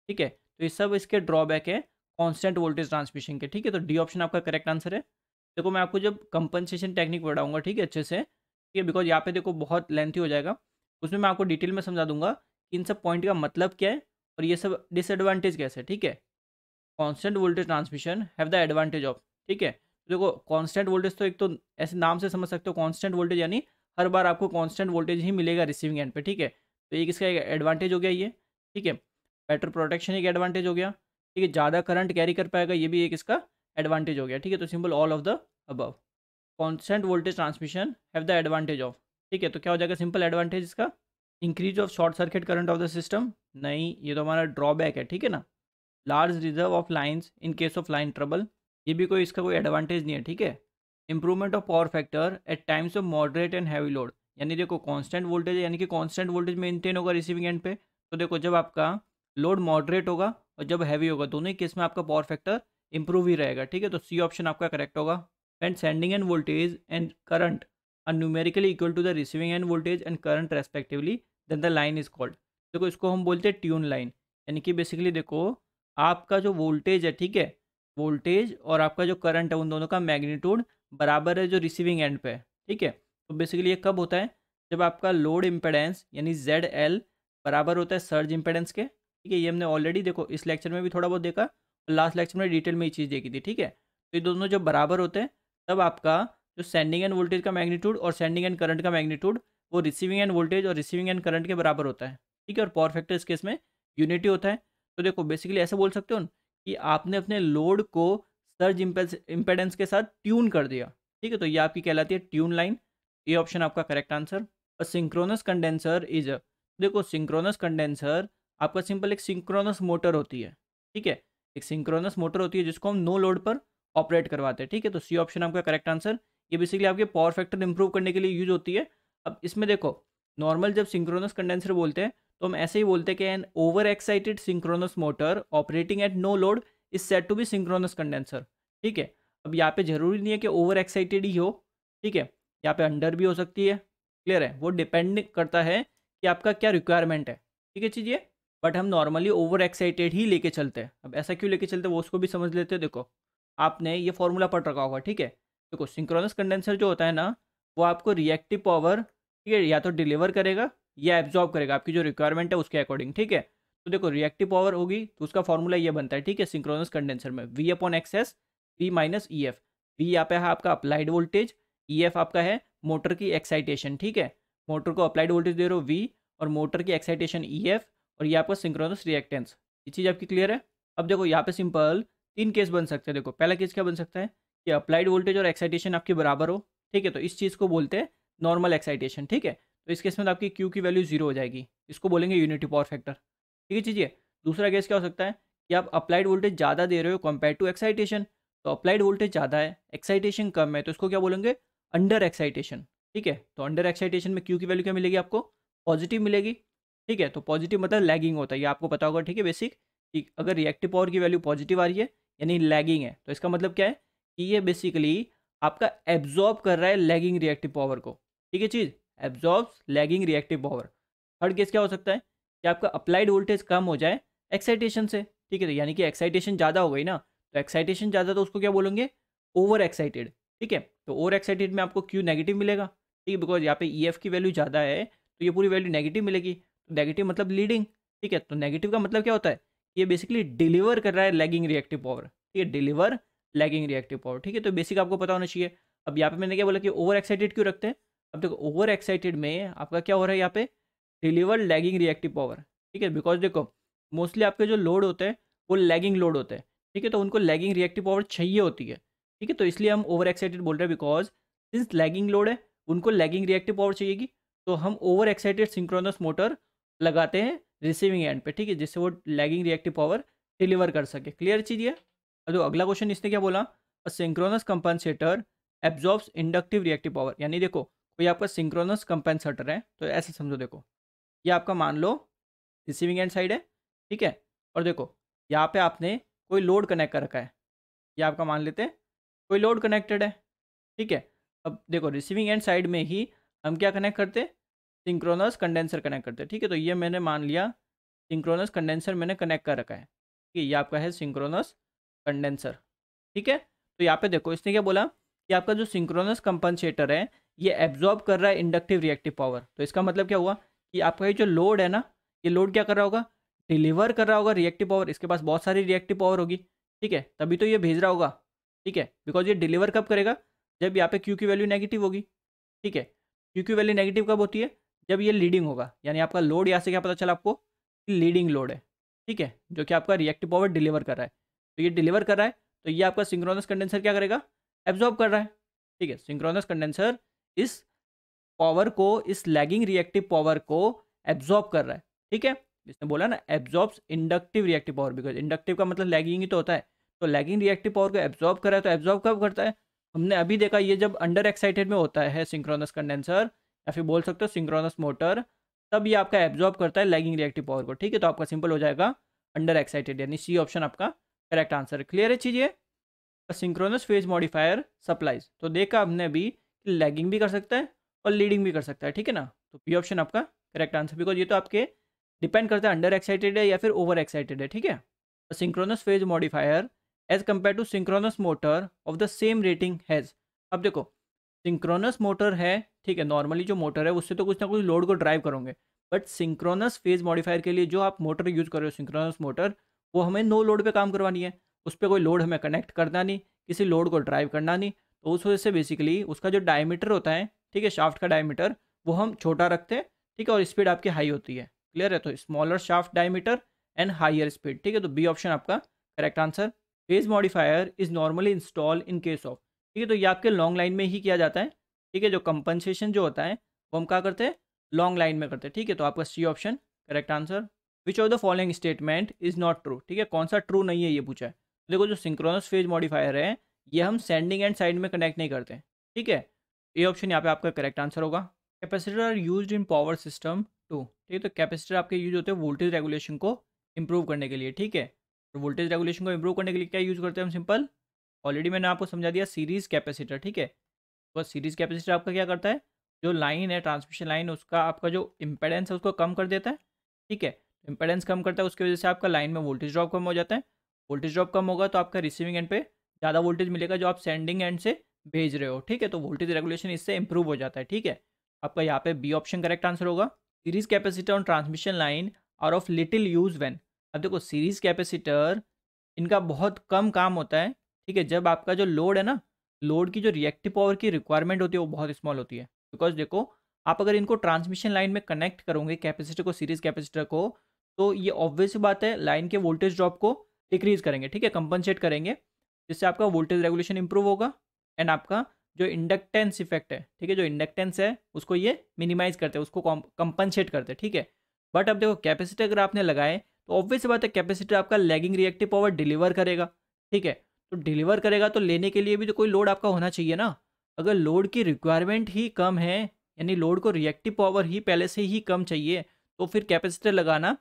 ठीक है। तो ये सब इसके ड्रॉबैक है कांस्टेंट वोल्टेज ट्रांसमिशन के, ठीक है। तो डी ऑप्शन आपका करेक्ट आंसर है। देखो मैं आपको जब कंपनसेशन टेक्निक पढ़ाऊंगा, ठीक है, अच्छे से, ठीक है, बिकॉज यहाँ पे देखो बहुत लेंथी हो जाएगा, उसमें मैं आपको डिटेल में समझा दूंगा कि इन सब पॉइंट का मतलब क्या है और ये सब डिसएडवांटेज कैसे, ठीक है। Constant voltage transmission have the advantage of, ठीक है। देखो कांस्टेंट वोल्टेज तो एक तो ऐसे नाम से समझ सकते हो, कांस्टेंट वोल्टेज यानी हर बार आपको कांस्टेंट वोल्टेज ही मिलेगा रिसीविंग एंड पे, ठीक है। तो एक इसका एक एडवांटेज हो गया ये, ठीक है। बेटर प्रोटेक्शन एक एडवांटेज हो गया, ठीक है। ज़्यादा करंट कैरी कर पाएगा, ये भी एक इसका एडवांटेज हो गया, ठीक है। तो simple all of the above. Constant voltage transmission have the advantage of, ठीक है। तो क्या हो जाएगा सिंपल एडवांटेज इसका, increase of short circuit current of the system, नहीं ये तो हमारा ड्रॉबैक है, ठीक है ना। Large reserve of lines in case of line trouble, ये भी कोई इसका कोई एडवांटेज नहीं है, ठीक है। Improvement of power factor at times of moderate and heavy load, यानी देखो कांस्टेंट वोल्टेज यानी कि कांस्टेंट वोल्टेज मेंटेन होगा रिसीविंग एंड पे। तो देखो जब आपका लोड मॉडरेट होगा और जब हैवी होगा, दोनों ही केस में आपका पावर फैक्टर इंप्रूव ही रहेगा, ठीक है। तो सी ऑप्शन आपका करेक्ट होगा। And sending end voltage and current are numerically equal to the receiving end voltage and current respectively, then the line is called. देखो इसको हम बोलते हैं ट्यून लाइन, यानी कि बेसिकली देखो आपका जो वोल्टेज है, ठीक है, वोल्टेज और आपका जो करंट है उन दोनों का मैग्नीट्यूड बराबर है जो रिसीविंग एंड पे है, ठीक है। तो बेसिकली ये कब होता है, जब आपका लोड इम्पेडेंस यानी ZL बराबर होता है सर्ज इम्पेडेंस के, ठीक है। ये हमने ऑलरेडी देखो इस लेक्चर में भी थोड़ा बहुत देखा और लास्ट लेक्चर में डिटेल में ये चीज़ देखी थी, ठीक है। तो ये दोनों जब बराबर होते हैं तब आपका जो सेंडिंग एंड वोल्टेज का मैग्नीट्यूड और सेंडिंग एंड करंट का मैग्नीट्यूड वो रिसीविंग एंड वोल्टेज और रिसीविंग एंड करंट के बराबर होता है, ठीक है। और पावर फैक्टर इस केस में यूनिटी होता है। तो देखो बेसिकली ऐसे बोल सकते हो कि आपने अपने लोड को सर्ज इम्पेडेंस के साथ ट्यून कर दिया, ठीक है। तो ये आपकी कहलाती है ट्यून लाइन, ये ऑप्शन आपका करेक्ट आंसर। और सिंक्रोनस कंडेंसर इज, देखो सिंक्रोनस कंडेंसर आपका सिंपल एक सिंक्रोनस मोटर होती है, ठीक है। एक सिंक्रोनस मोटर होती है जिसको हम नो लोड पर ऑपरेट करवाते हैं, ठीक है। तो सी ऑप्शन आपका करेक्ट आंसर। ये बेसिकली आपके पावर फैक्टर इंप्रूव करने के लिए यूज होती है। अब इसमें देखो नॉर्मल जब सिंक्रोनस कंडेंसर बोलते हैं तो हम ऐसे ही बोलते हैं कि an over excited synchronous motor operating at no load is said to be synchronous condenser, ठीक है। अब यहाँ पे जरूरी नहीं है कि ओवर एक्साइटेड ही हो, ठीक है, यहाँ पे अंडर भी हो सकती है। क्लियर है, वो डिपेंड करता है कि आपका क्या रिक्वायरमेंट है, ठीक है चीज़ ये। बट हम नॉर्मली ओवर एक्साइटेड ही लेके चलते हैं। अब ऐसा क्यों लेके चलते हैं वो उसको भी समझ लेते हैं। देखो आपने ये फॉर्मूला पढ़ रखा होगा, ठीक है। देखो सिंक्रोनस कंडेंसर जो होता है ना, वो आपको रिएक्टिव पावर, ठीक है, या तो डिलीवर करेगा या एब्जॉर्ब करेगा आपकी जो रिक्वायरमेंट है उसके अकॉर्डिंग, ठीक है। तो देखो रिएक्टिव पावर होगी तो उसका फॉर्मूला ये बनता है, ठीक है, सिंक्रोनस कंडेंसर में V/XS V minus EF। V यहाँ पे है आपका अप्लाइड वोल्टेज, EF आपका है मोटर की एक्साइटेशन, ठीक है। मोटर को अप्लाइड वोल्टेज दे रहे हो V और मोटर की एक्साइटेशन EF, और ये आपका सिंक्रोनस रिएक्टेंस। ये चीज़ आपकी क्लियर है। अब देखो यहाँ पे सिंपल 3 केस बन सकते हैं। देखो पहला केस क्या बन सकता है कि अप्लाइड वोल्टेज और एक्साइटेशन आपके बराबर हो, ठीक है। तो इस चीज़ को बोलते हैं नॉर्मल एक्साइटेशन, ठीक है। तो इस केस में आपकी Q की वैल्यू 0 हो जाएगी, इसको बोलेंगे यूनिटी पावर फैक्टर, ठीक है चीज़। दूसरा केस क्या हो सकता है कि आप अप्लाइड वोल्टेज ज़्यादा दे रहे हो कंपेयर टू एक्साइटेशन, तो अप्लाइड वोल्टेज ज़्यादा है एक्साइटेशन कम है, तो इसको क्या बोलेंगे अंडर एक्साइटेशन, ठीक है। तो अंडर एक्साइटेशन में Q की वैल्यू क्या मिलेगी आपको, पॉजिटिव मिलेगी, ठीक है। तो पॉजिटिव मतलब लैगिंग होता है, ये आपको पता होगा, ठीक है, बेसिक। ठीक, अगर रिएक्टिव पावर की वैल्यू पॉजिटिव आ रही है यानी लैगिंग है, तो इसका मतलब क्या है कि ये बेसिकली आपका एब्जॉर्ब कर रहा है लैगिंग रिएक्टिव पावर को, ठीक है चीज़, absorbs lagging reactive power. Third case क्या हो सकता है कि आपका अप्लाइड वोल्टेज कम हो जाए एक्साइटेशन से, ठीक है। तो यानी कि एक्साइटेशन ज़्यादा हो गई ना, तो एक्साइटेशन ज़्यादा तो उसको क्या बोलेंगे ओवर एक्साइटेड, ठीक है। तो ओवर एक्साइटेड में आपको Q नेगेटिव मिलेगा, ठीक है, बिकॉज यहाँ पे EF की वैल्यू ज़्यादा है तो ये पूरी वैल्यू नेगेटिव मिलेगी। तो नेगेटिव मतलब लीडिंग, ठीक है। तो नेगेटिव का मतलब क्या होता है, ये बेसिकली डिलीवर कर रहा है लैगिंग रिएक्टिव पावर, ठीक है, डिलीवर लैगिंग रिएक्टिव पावर, ठीक है। तो बेसिक आपको पता होना चाहिए। अब यहाँ पे मैंने क्या बोला कि ओवर एक्साइटेड क्यों रखते हैं। अब देखो ओवर एक्साइटेड में आपका क्या हो रहा है यहाँ पे डिलीवर लैगिंग रिएक्टिव पावर, ठीक है। बिकॉज देखो मोस्टली आपके जो लोड होते हैं वो लैगिंग लोड होते हैं, ठीक है, तो उनको लैगिंग रिएक्टिव पावर चाहिए होती है, ठीक है, तो इसलिए हम ओवर एक्साइटेड बोल रहे हैं, बिकॉज सिंस लैगिंग लोड है उनको लैगिंग रिएक्टिव पावर चाहिएगी, तो हम ओवर एक्साइटेड सिंक्रोनस मोटर लगाते हैं रिसीविंग एंड पे, ठीक है, जिससे वो लैगिंग रिएक्टिव पावर डिलीवर कर सके। क्लियर चीज़ ये। और जो अगला क्वेश्चन इसने क्या बोला, अ synchronous compensator absorbs inductive reactive power, यानी देखो कोई आपका सिंक्रोनस कंपनसेटर है, तो ऐसे समझो, देखो ये आपका मान लो रिसीविंग एंड साइड है, ठीक है, और देखो यहाँ पे आपने कोई लोड कनेक्ट कर रखा है, ये आपका मान लेते हैं कोई लोड कनेक्टेड है, ठीक है। अब देखो रिसीविंग एंड साइड में ही हम क्या कनेक्ट करते हैं, सिंक्रोनस कंडेंसर कनेक्ट करते हैं, ठीक है, तो ये मैंने मान लिया सिंक्रोनस कंडेंसर मैंने कनेक्ट कर रखा है, ठीक है, ये आपका है सिंक्रोनस कंडेंसर, ठीक है। तो यहाँ पे देखो इसने क्या बोला कि आपका जो सिंक्रोनस कंपनसेटर है ये एब्जॉर्ब कर रहा है इंडक्टिव रिएक्टिव पावर, तो इसका मतलब क्या हुआ कि आपका ये जो लोड है ना, ये लोड क्या कर रहा होगा, डिलीवर कर रहा होगा रिएक्टिव पावर, इसके पास बहुत सारी रिएक्टिव पावर होगी, ठीक है, तभी तो ये भेज रहा होगा, ठीक है, बिकॉज ये डिलीवर कब करेगा, जब यहाँ पे क्यू की वैल्यू नेगेटिव होगी, ठीक है, क्यू की वैल्यू नेगेटिव कब होती है, जब ये लीडिंग होगा, यानी आपका लोड यहाँ से क्या पता चला आपको कि लीडिंग लोड है, ठीक है, जो कि आपका रिएक्टिव पावर डिलीवर कर रहा है, तो ये डिलीवर कर रहा है, तो ये आपका सिंक्रोनस कंडेंसर क्या करेगा, एब्जॉर्ब कर रहा है, ठीक है, सिंक्रोनस कंडेंसर इस पावर को, इस लैगिंग रिएक्टिव पावर को एब्जॉर्ब कर रहा है, ठीक है, इसने बोला ना absorbs inductive reactive power, because inductive का मतलब लैगिंग ही तो होता है, तो लैगिंग रिएक्टिव पावर को एब्जॉर्ब कर रहा है, तो एब्जॉर्ब कब करता है, हमने अभी देखा ये जब अंडर एक्साइटेड में होता है सिंक्रोनस कंडेंसर, या फिर बोल सकते हो सिंक्रोनस मोटर, तब ये आपका एब्जॉर्ब करता है लैगिंग रिएक्टिव पावर को, ठीक है, तो आपका सिंपल हो जाएगा अंडर एक्साइटेड, यानी सी ऑप्शन आपका करेक्ट आंसर है। क्लियर है चीज़ ये। सिंक्रोनस फेज मॉडिफायर सप्लाइज, तो देखा हमने अभी कि लैगिंग भी कर सकता है और लीडिंग भी कर सकता है, ठीक है ना, तो पी ऑप्शन आपका करेक्ट आंसर, बिकॉज ये तो आपके डिपेंड करता है अंडर एक्साइटेड है या फिर ओवर एक्साइटेड है, ठीक है। Synchronous phase modifier as compare to synchronous motor of the same rating has, अब देखो सिंक्रोनस मोटर है, ठीक है, नॉर्मली जो मोटर है उससे तो कुछ ना कुछ लोड को ड्राइव करोगे, बट सिंक्रोनस फेज मॉडिफायर के लिए जो आप मोटर यूज़ कर रहे हो सिंक्रोनस मोटर, वो हमें नो लोड पे काम करवानी है, उस पर कोई लोड हमें कनेक्ट करना नहीं, किसी लोड को ड्राइव करना नहीं, तो उस वजह से बेसिकली उसका जो डायमीटर होता है, ठीक है, शाफ्ट का डायमीटर वो हम छोटा रखते हैं, ठीक है, और स्पीड आपकी हाई होती है। क्लियर है, तो smaller shaft diameter and higher speed, ठीक है, तो बी ऑप्शन आपका correct answer. Phase modifier is normally install in case of, ठीक है, तो ये आपके लॉन्ग लाइन में ही किया जाता है, ठीक है, जो कंपनसेशन जो होता है वो हम क्या करते हैं, लॉन्ग लाइन में करते हैं, ठीक है, तो आपका C option correct answer. Which of the following statement is not true, ठीक है, कौन सा ट्रू नहीं है ये पूछा है। देखो जो सिंक्रोनस फेज मॉडिफायर है ये हम सेंडिंग एंड साइड में कनेक्ट नहीं करते, ठीक है, ये ऑप्शन यहाँ पे आपका करेक्ट आंसर होगा। Capacitor are used in power system to, ठीक है, तो कैपेसिटर आपके यूज होते हैं वोल्टेज रेगुलेशन को इंप्रूव करने के लिए, ठीक है, तो वोल्टेज रेगुलेशन को इंप्रूव करने के लिए क्या यूज़ करते हैं हम, सिंपल ऑलरेडी मैंने आपको समझा दिया, सीरीज़ कैपेसिटर, ठीक है, तो सीरीज़ कैपेसिटर आपका क्या करता है, जो लाइन है ट्रांसमिशन लाइन उसका आपका जो इम्पेडेंस है उसको कम कर देता है, ठीक है, इम्पेडेंस कम करता है, उसकी वजह से आपका लाइन में वोल्टेज ड्रॉप कम हो जाता है, वोल्टेज ड्रॉप कम होगा तो आपका रिसीविंग एंड पे ज़्यादा वोल्टेज मिलेगा जो आप सेंडिंग एंड से भेज रहे हो, ठीक है, तो वोल्टेज रेगुलेशन इससे इंप्रूव हो जाता है, ठीक है, आपका यहाँ पे बी ऑप्शन करेक्ट आंसर होगा। Series capacitor on transmission line are of little use when, अब देखो सीरीज कैपेसिटर इनका बहुत कम काम होता है, ठीक है, जब आपका जो लोड है ना, लोड की जो रिएक्टिव पावर की रिक्वायरमेंट होती है वो बहुत स्मॉल होती है, बिकॉज देखो आप अगर इनको ट्रांसमिशन लाइन में कनेक्ट करोगे कैपेसिटर को, सीरीज कैपेसिटर को, तो ये ऑब्वियस बात है लाइन के वोल्टेज ड्रॉप को डिक्रीज करेंगे, ठीक है, कंपनसेट करेंगे, जिससे आपका वोल्टेज रेगुलेशन इंप्रूव होगा एंड आपका जो इंडक्टेंस इफेक्ट है, ठीक है, जो इंडक्टेंस है उसको ये मिनिमाइज करते हैं, उसको कंपनसेट करते हैं, ठीक है। बट अब देखो कैपेसिटर अगर आपने लगाए तो ऑब्वियस बात है कैपेसिटर आपका लैगिंग रिएक्टिव पावर डिलीवर करेगा, ठीक है, तो डिलीवर करेगा तो लेने के लिए भी तो कोई लोड आपका होना चाहिए ना, अगर लोड की रिक्वायरमेंट ही कम है, यानी लोड को रिएक्टिव पावर ही पहले से ही कम चाहिए, तो फिर कैपेसिटर लगाना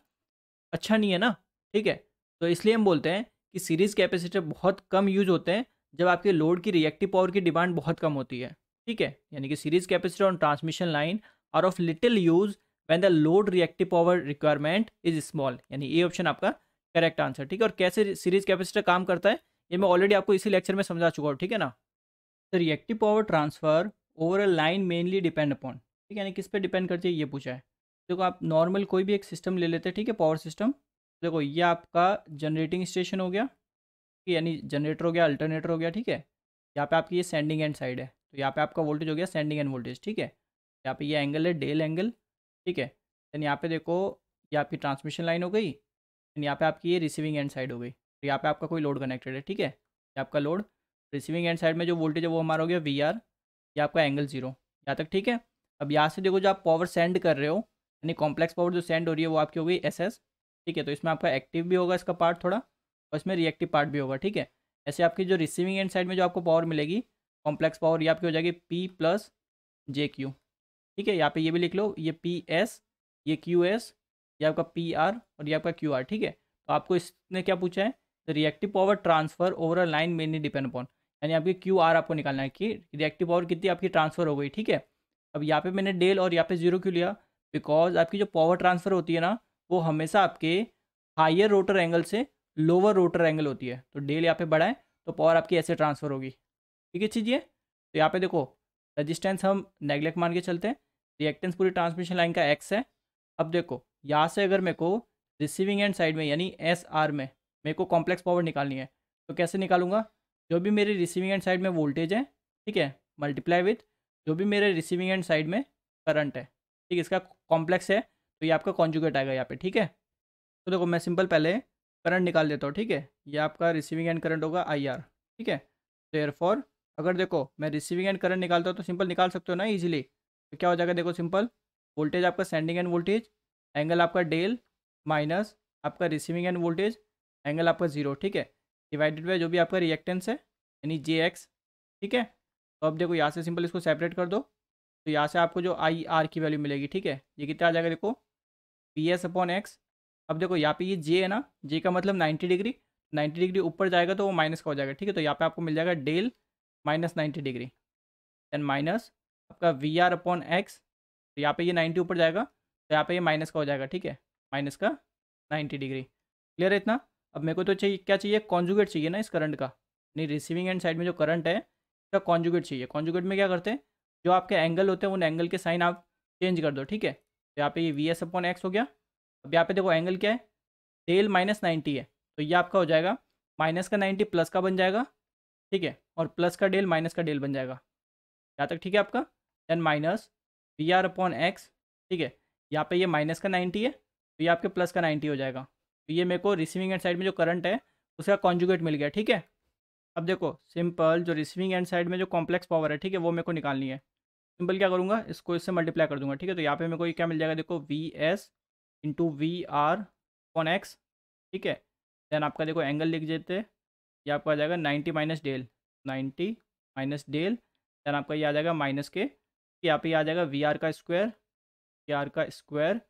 अच्छा नहीं है ना, ठीक है, तो इसलिए हम बोलते हैं कि सीरीज़ कैपेसिटर बहुत कम यूज होते हैं जब आपके लोड की रिएक्टिव पावर की डिमांड बहुत कम होती है, ठीक है, यानी कि series capacitor on transmission line are of little use when the load reactive power requirement is small, यानी ये ऑप्शन आपका करेक्ट आंसर, ठीक है। और कैसे सीरीज कैपेसिटर काम करता है ये मैं ऑलरेडी आपको इसी लेक्चर में समझा चुका हूँ, ठीक है ना। तो reactive power transfer over a line mainly depend upon, ठीक है, यानी किस पे डिपेंड करती है ये पूछा है। देखो आप नॉर्मल कोई भी एक सिस्टम ले लेते हैं, ठीक है, पावर सिस्टम, देखो ये आपका जनरेटिंग स्टेशन हो गया, ठीक है, यानी जनरेटर हो गया, अल्टरनेटर हो गया, ठीक है, यहाँ पे आपकी ये सेंडिंग एंड साइड है, तो यहाँ पे आपका वोल्टेज हो गया सेंडिंग एंड वोल्टेज, ठीक है, यहाँ पे ये एंगल है डेल एंगल, ठीक है, देन यहाँ पे देखो ये आपकी ट्रांसमिशन लाइन हो गई, एंड यहाँ पे आपकी ये रिसीविंग एंड साइड हो गई। तो यहाँ पे आपका कोई लोड कनेक्टेड है, ठीक है। ये आपका लोड, रिसीविंग एंड साइड में जो वोल्टेज है वो हमारा हो गया VR, ये आपका एंगल 0, यहाँ तक ठीक है। अब यहाँ से देखो जो आप पावर सेंड कर रहे हो, यानी कॉम्प्लेक्स पावर जो सेंड हो रही है वो आपकी हो गई SS, ठीक है। तो इसमें आपका एक्टिव भी होगा इसका पार्ट थोड़ा, और इसमें रिएक्टिव पार्ट भी होगा, ठीक है। ऐसे आपकी जो रिसीविंग एंड साइड में जो आपको पावर मिलेगी कॉम्प्लेक्स पावर, ये आपकी हो जाएगी P + jQ, ठीक है। यहाँ पे ये भी लिख लो, ये PS, ये QS, ये आपका PR और ये आपका QR, ठीक है। तो आपको इसने क्या पूछा है, the reactive power transfer over a line mainly depend upon, यानी आपकी QR आपको निकालना है कि रिएक्टिव पावर कितनी आपकी ट्रांसफर हो गई, ठीक है। अब यहाँ पे मैंने डेल और यहाँ पे 0 क्यों लिया, बिकॉज आपकी जो पावर ट्रांसफर होती है ना, वो हमेशा आपके हायर रोटर एंगल से लोअर रोटर एंगल होती है। तो डेल यहाँ पे बड़ा है तो पावर आपकी ऐसे ट्रांसफर होगी, ठीक है चीज़ ये। तो यहाँ पे देखो रजिस्टेंस हम नेगलेक्ट मान के चलते हैं, रिएक्टेंस पूरी ट्रांसमिशन लाइन का X है। अब देखो यहाँ से अगर मेरे को रिसीविंग एंड साइड में यानी SR में मेरे को कॉम्प्लेक्स पावर निकालनी है, तो कैसे निकालूंगा, जो भी मेरी रिसीविंग एंड साइड में वोल्टेज है, ठीक है, मल्टीप्लाई विथ जो भी मेरे रिसीविंग एंड साइड में करंट है, ठीक है, इसका कॉम्प्लेक्स है, तो ये आपका कॉन्जुगेट आएगा यहाँ पे, ठीक है। तो देखो मैं सिंपल पहले करंट निकाल देता हूँ, ठीक है। ये आपका रिसीविंग एंड करंट होगा IR, ठीक है। देयरफॉर अगर देखो मैं रिसीविंग एंड करंट निकालता हूँ तो सिंपल निकाल सकते हो ना इजीली। तो क्या हो जाएगा, देखो सिंपल, वोल्टेज आपका सेंडिंग एंड वोल्टेज, एंगल आपका डेल, माइनस आपका रिसीविंग एंड वोल्टेज, एंगल आपका 0, ठीक है, डिवाइडेड बाय जो भी आपका रिएक्टेंस है यानी JX, ठीक है। तो अब देखो यहाँ से सिंपल इसको सेपरेट कर दो, तो यहाँ से आपको जो IR की वैल्यू मिलेगी, ठीक है, ये कितना आ जाएगा, देखो PS/X। अब देखो यहाँ पे ये J है ना, J का मतलब 90 डिग्री, 90 डिग्री ऊपर जाएगा तो वो माइनस का हो जाएगा, ठीक है। तो यहाँ पे आपको मिल जाएगा डेल -90 डिग्री, देन माइनस आपका VR/X, तो यहाँ पे ये 90 ऊपर जाएगा तो यहाँ पे ये माइनस का हो जाएगा, ठीक है, माइनस का 90 डिग्री। क्लियर है इतना। अब मेरे को तो चाहिए क्या, चाहिए कॉन्जुगेट चाहिए ना इस करंट का, नहीं रिसीविंग एंड साइड में जो करंट है इसका कॉन्जुगेट चाहिए। कॉन्जुगेट में क्या करते हैं, जो आपके एंगल होते हैं उन एंगल के साइन आप चेंज कर दो, ठीक है। तो यहाँ पे ये VS/X हो गया। अब यहाँ पे देखो एंगल क्या है, डेल -90 है, तो ये आपका हो जाएगा माइनस का 90 प्लस का बन जाएगा, ठीक है, और प्लस का डेल माइनस का डेल बन जाएगा, यहाँ तक ठीक है आपका। देन माइनस VR/X, ठीक है, यहाँ पे ये माइनस का 90 है तो ये आपके प्लस का 90 हो जाएगा। तो ये मेरे को रिसीविंग एंड साइड में जो करंट है उसका कॉन्जुगेट मिल गया, ठीक है। अब देखो सिंपल जो रिसीविंग एंड साइड में जो कॉम्प्लेक्स पावर है, ठीक है, वो मेरे को निकालनी है। सिंपल क्या करूँगा, इसको इससे मल्टीप्लाई कर दूंगा, ठीक है। तो यहाँ पे मेरे को ये क्या मिल जाएगा, देखो VS × VR/X, ठीक है। देन आपका देखो एंगल लिख देते, ये आपका आ जाएगा 90 minus del, 90 minus del, then आपका ये आ जाएगा माइनस के, यहाँ पे आ जाएगा VR का स्क्वायर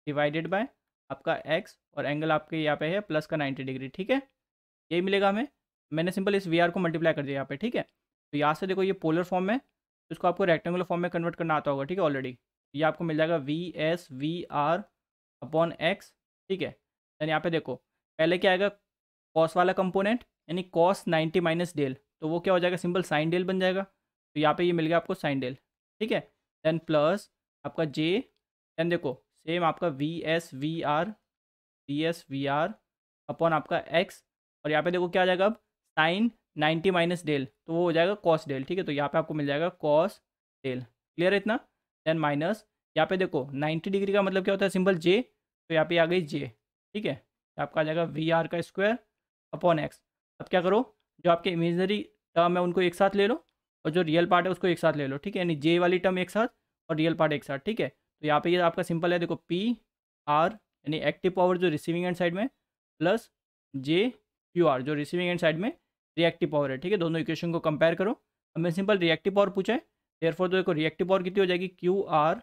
डिवाइडेड बाय आपका X, और एंगल आपके यहाँ पे है प्लस का 90 डिग्री, ठीक है। यही मिलेगा हमें। मैंने सिंपल इस VR को मल्टीप्लाई कर दिया यहाँ पे, ठीक है। तो यहाँ से देखो ये पोलर फॉर्म में, तो इसको आपको रेक्टेंगुलर फॉर्म में कन्वर्ट करना आता होगा, ठीक है ऑलरेडी। ये आपको मिल जाएगा VS VR/X, ठीक है। देन यहाँ पे देखो पहले क्या आएगा, कॉस वाला कंपोनेंट यानी कॉस 90 माइनस डेल, तो वो क्या हो जाएगा, सिंपल साइन डेल बन जाएगा। तो यहाँ पे ये मिल गया आपको साइन डेल, ठीक है। देन प्लस आपका J, देन देखो सेम आपका VS VR अपॉन आपका X, और यहाँ पे देखो क्या आ जाएगा, अब साइन 90 माइनस डेल, तो वो हो जाएगा कॉस डेल, ठीक है। तो यहाँ पे आपको मिल जाएगा कॉस डेल। क्लियर है इतना। देन माइनस यहाँ पे देखो 90 डिग्री का मतलब क्या होता है, सिंपल J, तो यहाँ पे आ गई J, ठीक है। आपका आ जाएगा VR का स्क्वायर अपॉन X। अब क्या करो, जो आपके इमेजनरी टर्म है उनको एक साथ ले लो, और जो रियल पार्ट है उसको एक साथ ले लो, ठीक है, यानी J वाली टर्म एक साथ और रियल पार्ट एक साथ, ठीक है। तो यहाँ पे ये आपका सिंपल है, देखो PR यानी एक्टिव पावर जो रिसीविंग एंड साइड में, प्लस JQR जो रिसीविंग एंड साइड में रिएक्टिव पावर है, ठीक है। दोनों इक्वेशन को कंपेयर करो। अब मैं सिंपल रिएक्टिव पावर पूछा है, देयरफॉर तो देखो रिएक्टिव पावर कितनी हो जाएगी, QR,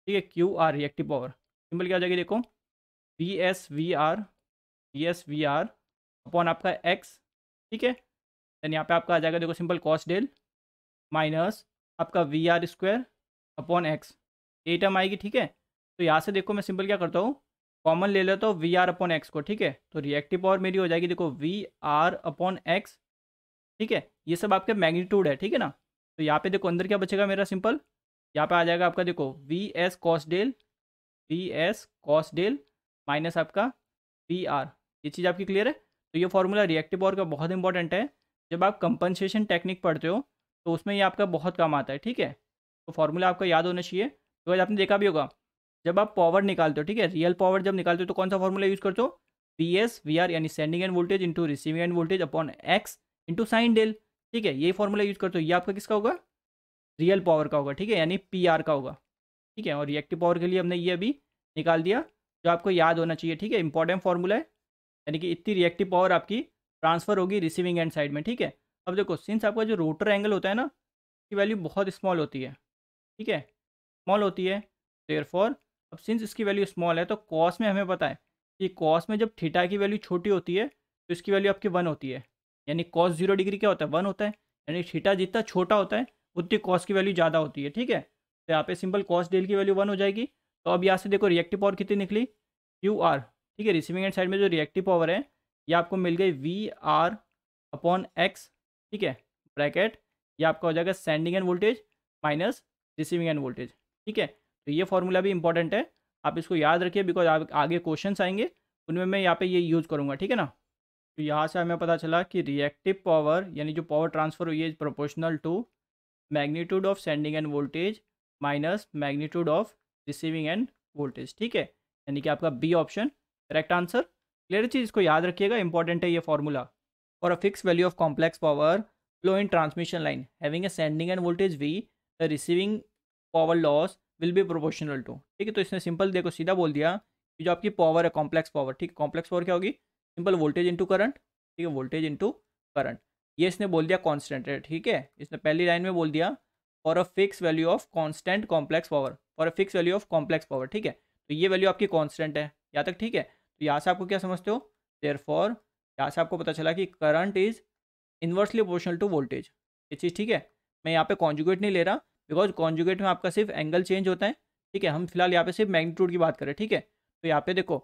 ठीक है, QR रिएक्टिव पावर सिंपल क्या हो जाएगी, देखो VS VR अपॉन आपका X, ठीक है। देन यहाँ पे आपका आ जाएगा देखो सिंपल कॉस डेल माइनस आपका VR स्क्वायर अपॉन X, ये टर्म आएगी, ठीक है। तो यहाँ से देखो मैं सिंपल क्या करता हूँ, कॉमन ले लेता हूँ VR/X को, ठीक है। तो रिएक्टिव पावर मेरी हो जाएगी देखो VR/X, ठीक है। ये सब आपके मैग्नीट्यूड है, ठीक है ना। तो यहाँ पे देखो अंदर क्या बचेगा मेरा, सिंपल यहाँ पे आ जाएगा आपका देखो VS cos डेल माइनस आपका VR, ये चीज़ आपकी क्लियर है। तो ये फॉर्मूला रिएक्टिव पावर का बहुत इंपॉर्टेंट है, जब आप कंपनसेशन टेक्निक पढ़ते हो तो उसमें ये आपका बहुत काम आता है, ठीक है। तो फॉर्मूला आपका याद होना चाहिए। तो आज आपने देखा भी होगा, जब आप पावर निकालते हो, ठीक है, रियल पावर जब निकालते हो तो कौन सा फॉर्मूला यूज़ करते हो, वी एस वी आर यानी sending end voltage into receiving end voltage upon X into sine del. ठीक है, ये फॉर्मूला यूज करते हो, ये आपका किसका होगा, रियल पावर का होगा। ठीक है, यानी पी आर का होगा। ठीक है, और रिएक्टिव पावर के लिए हमने ये अभी निकाल दिया, जो आपको याद होना चाहिए। ठीक है, इंपॉर्टेंट फॉर्मूला है, यानी कि इतनी रिएक्टिव पावर आपकी ट्रांसफर होगी रिसीविंग एंड साइड में। ठीक है, अब देखो सिंस आपका जो रोटर एंगल होता है ना, की वैल्यू बहुत स्मॉल होती है। ठीक है, स्मॉल होती है, देयरफॉर अब सिंस इसकी वैल्यू स्मॉल है तो कॉस में हमें पता है कि कॉस में जब थीटा की वैल्यू छोटी होती है तो इसकी वैल्यू आपकी 1 होती है। यानी कॉस 0 डिग्री क्या होता है, 1 होता है। यानी थीटा जितना छोटा होता है उतनी कॉस की वैल्यू ज़्यादा होती है। ठीक है, तो यहाँ पे सिंपल कॉस डेल की वैल्यू 1 हो जाएगी। तो अब यहाँ से देखो रिएक्टिव पावर कितनी निकली, क्यू आर। ठीक है, रिसीविंग एंड साइड में जो रिएक्टिव पावर है ये आपको मिल गई वी आर अपॉन एक्स। ठीक है, ब्रैकेट ये आपका हो जाएगा sending end voltage minus receiving end voltage. ठीक है, तो ये फॉर्मूला भी इंपॉर्टेंट है, आप इसको याद रखिए, बिकॉज आगे क्वेश्चंस आएंगे उनमें मैं यहाँ पे ये यूज़ करूँगा। ठीक है ना, तो यहाँ से हमें पता चला कि रिएक्टिव पावर यानी जो पावर ट्रांसफर हुई है is proportional to magnitude of sending end voltage minus magnitude of receiving end voltage. ठीक है, यानी कि आपका B option correct answer. Clear चीज़, इसको याद रखिएगा, इंपॉर्टेंट है ये फॉर्मूला। और a fix value of complex power flow in transmission line having a sending end voltage V, the receiving power loss will be proportional to. ठीक है, तो इसने सिंपल देखो सीधा बोल दिया कि जो आपकी पावर है कॉम्प्लेक्स पावर, ठीक है, कॉम्प्लेक्स पावर क्या होगी, सिंपल वोल्टेज इंटू करंट। ठीक है, वोल्टेज इंटू करंट, ये इसने बोल दिया कांस्टेंट है। ठीक है, इसने पहली लाइन में बोल दिया for a fix value of constant complex power, for a fix value of complex power. ठीक है, तो ये वैल्यू आपकी कांस्टेंट है यहाँ तक। ठीक है, तो यहाँ से आपको क्या समझते हो, देयरफॉर यहाँ से आपको पता चला कि current is inversely proportional to voltage. ये चीज़ ठीक है, मैं यहाँ पे कॉन्जुगेट नहीं ले रहा, बिकॉज कॉन्जुगेट में आपका सिर्फ एंगल चेंज होता है। ठीक है, हम फिलहाल यहाँ पे सिर्फ मैग्नीट्यूड की बात करें। ठीक है, तो यहाँ पे देखो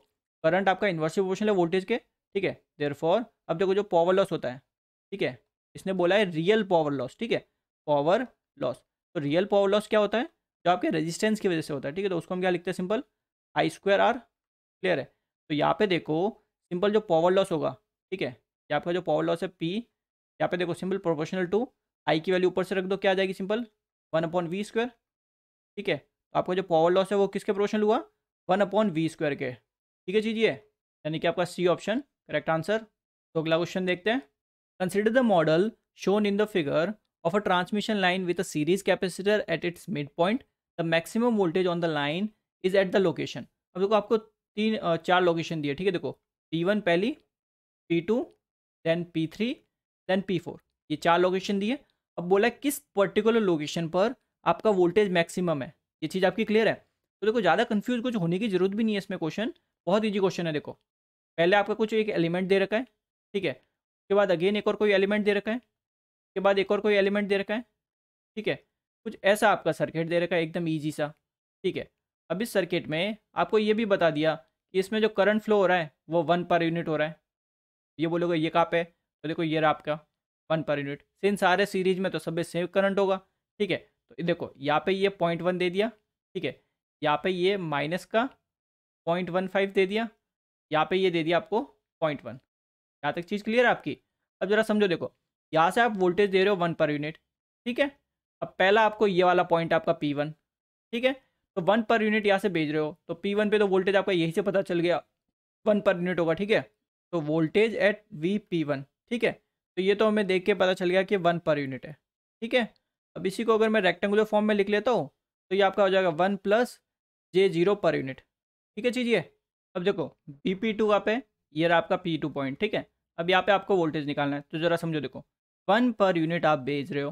करंट आपका इन्वर्सली प्रोपोर्शनल है वोल्टेज के। ठीक है, देयरफॉर अब देखो जो पावर लॉस होता है, ठीक है, इसने बोला है रियल पावर लॉस। ठीक है, पावर लॉस, तो रियल पावर लॉस क्या होता है, जो आपके रेजिस्टेंस की वजह से होता है। ठीक है, तो उसको हम क्या लिखते हैं, simple I square R. Clear है, तो यहाँ पे देखो सिंपल जो पावर लॉस होगा, ठीक है, ये आपका जो पावर लॉस है पी, यहाँ पे देखो सिंपल प्रोपोर्शनल टू आई की वैल्यू ऊपर से रख दो, क्या आ जाएगी, सिंपल 1/v²। ठीक है, तो आपका जो पावर लॉस है वो किसके प्रोपोर्शनल हुआ, 1/v² के। ठीक है चीज़, ये यानी कि आपका सी ऑप्शन करेक्ट आंसर। तो अगला क्वेश्चन देखते हैं। Consider the model shown in the figure of a transmission line with a series capacitor at its midpoint. The maximum voltage on the line is at the location. अब देखो आपको चार लोकेशन दिए। ठीक है, देखो P1 पहली, P2, then P3, then P4, ये चार लोकेशन दिए। अब बोला है किस पर्टिकुलर लोकेशन पर आपका वोल्टेज मैक्सिमम है। ये चीज़ आपकी क्लियर है, तो देखो ज़्यादा कंफ्यूज कुछ होने की जरूरत भी नहीं है इसमें। क्वेश्चन बहुत ईजी क्वेश्चन है। देखो पहले आपका कुछ एक एलिमेंट दे रखा है, ठीक है, उसके बाद अगेन एक और कोई एलिमेंट दे रखा है, के बाद एक और कोई एलिमेंट दे रखा है। ठीक है, कुछ ऐसा आपका सर्किट दे रखा है एकदम इजी सा। ठीक है, अब इस सर्किट में आपको ये भी बता दिया कि इसमें जो करंट फ्लो हो रहा है वो 1 पर यूनिट हो रहा है। ये बोलोगे ये कहाँ पे, तो देखो ये रहा आपका 1 पर यूनिट। सिंस सारे सीरीज में तो सब सेम करंट होगा। ठीक है, तो देखो यहाँ पे ये 0.1 दे दिया। ठीक है, यहाँ पे ये माइनस का 0.15 दे दिया, यहाँ पे ये दे दिया आपको 0.1। यहाँ तक चीज़ क्लियर है आपकी। अब जरा समझो, देखो यहाँ से आप वोल्टेज दे रहे हो 1 पर यूनिट। ठीक है, अब पहला आपको ये वाला पॉइंट आपका P1। ठीक है, तो 1 पर यूनिट यहाँ से भेज रहे हो, तो P1 पे तो वोल्टेज आपका यही से पता चल गया 1 पर यूनिट होगा। ठीक है, तो वोल्टेज एट VP1। ठीक है, तो ये तो हमें देख के पता चल गया कि 1 पर यूनिट है। ठीक है, अब इसी को अगर मैं रेक्टेंगुलर फॉर्म में लिख लेता हूँ तो ये आपका हो जाएगा 1 + J0 पर यूनिट। ठीक है चीज़, ये अब देखो BP2 का पे ये रहा आपका P2 पॉइंट। ठीक है, अब यहाँ पे आपको वोल्टेज निकालना है, तो ज़रा समझो, देखो 1 पर यूनिट आप भेज रहे हो।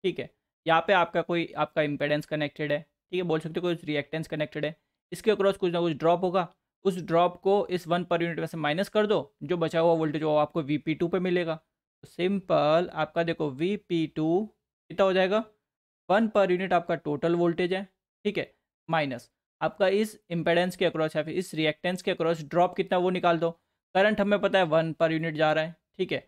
ठीक है, यहाँ पे आपका कोई आपका इम्पेडेंस कनेक्टेड है। ठीक है, बोल सकते हो कुछ रिएक्टेंस कनेक्टेड है, इसके अक्रॉस कुछ ना कुछ ड्रॉप होगा, उस ड्रॉप को इस 1 पर यूनिट में से माइनस कर दो, जो बचा हुआ वोल्टेज वो आपको VP2 पे मिलेगा। तो सिंपल आपका देखो VP2 कितना हो जाएगा, 1 पर यूनिट आपका टोटल वोल्टेज है। ठीक है, माइनस आपका इस इम्पेडेंस के अक्रॉस या फिर इस रिएक्टेंस के अक्रॉस ड्रॉप कितना वो निकाल दो। करंट हमें पता है 1 पर यूनिट जा रहा है। ठीक है,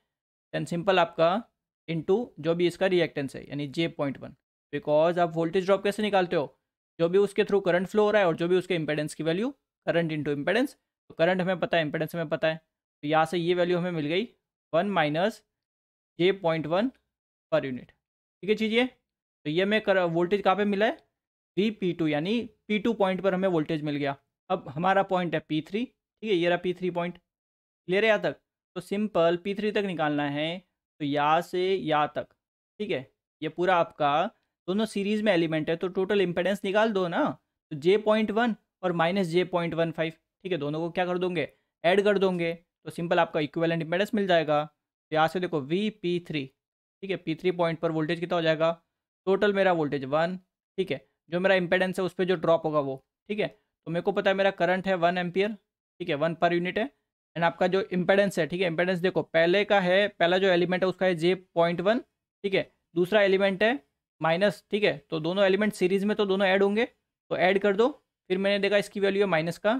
देन सिंपल आपका इनटू जो भी इसका रिएक्टेंस है यानी J.1, बिकॉज आप वोल्टेज ड्रॉप कैसे निकालते हो, जो भी उसके थ्रू करंट फ्लो हो रहा है और जो भी उसके इम्पेडेंस की वैल्यू, करंट इंटू इम्पेडेंस। तो करंट हमें पता है, इम्पेडेंस हमें पता है, तो यहाँ से ये वैल्यू हमें मिल गई 1 - J.1 पर यूनिट। ठीक है चीज़िए, तो ये हमें वोल्टेज कहाँ पे मिला है, VP2 यानी P2 पॉइंट पर हमें वोल्टेज मिल गया। अब हमारा पॉइंट है P3। ठीक है, ये रहा P3 पॉइंट। क्लियर है यहाँ तक? तो सिंपल P3 तक निकालना है, तो यहाँ से यहाँ तक, ठीक है, ये पूरा आपका दोनों सीरीज में एलिमेंट है, तो टोटल इम्पेडेंस निकाल दो ना। तो J.1 और -J.15, ठीक है, दोनों को क्या कर दोगे, ऐड कर दोगे, तो सिंपल आपका इक्विवेलेंट इम्पेडेंस मिल जाएगा। तो यहाँ से देखो VP3, ठीक है, P3 पॉइंट पर वोल्टेज कितना हो जाएगा, टोटल मेरा वोल्टेज 1, ठीक है, जो मेरा इंपेडेंस है उस पर जो ड्रॉप होगा वो, ठीक है, तो मेरे को पता है मेरा करंट है 1 एम्पियर, ठीक है, 1 पर यूनिट है। एंड आपका जो इंपेडेंस है, ठीक है, इंपेडेंस देखो पहले का है, पहला जो एलिमेंट है उसका है J.1, ठीक है, दूसरा एलिमेंट है माइनस, ठीक है, तो दोनों एलिमेंट सीरीज में तो दोनों ऐड होंगे, तो ऐड कर दो। फिर मैंने देखा इसकी वैल्यू है माइनस का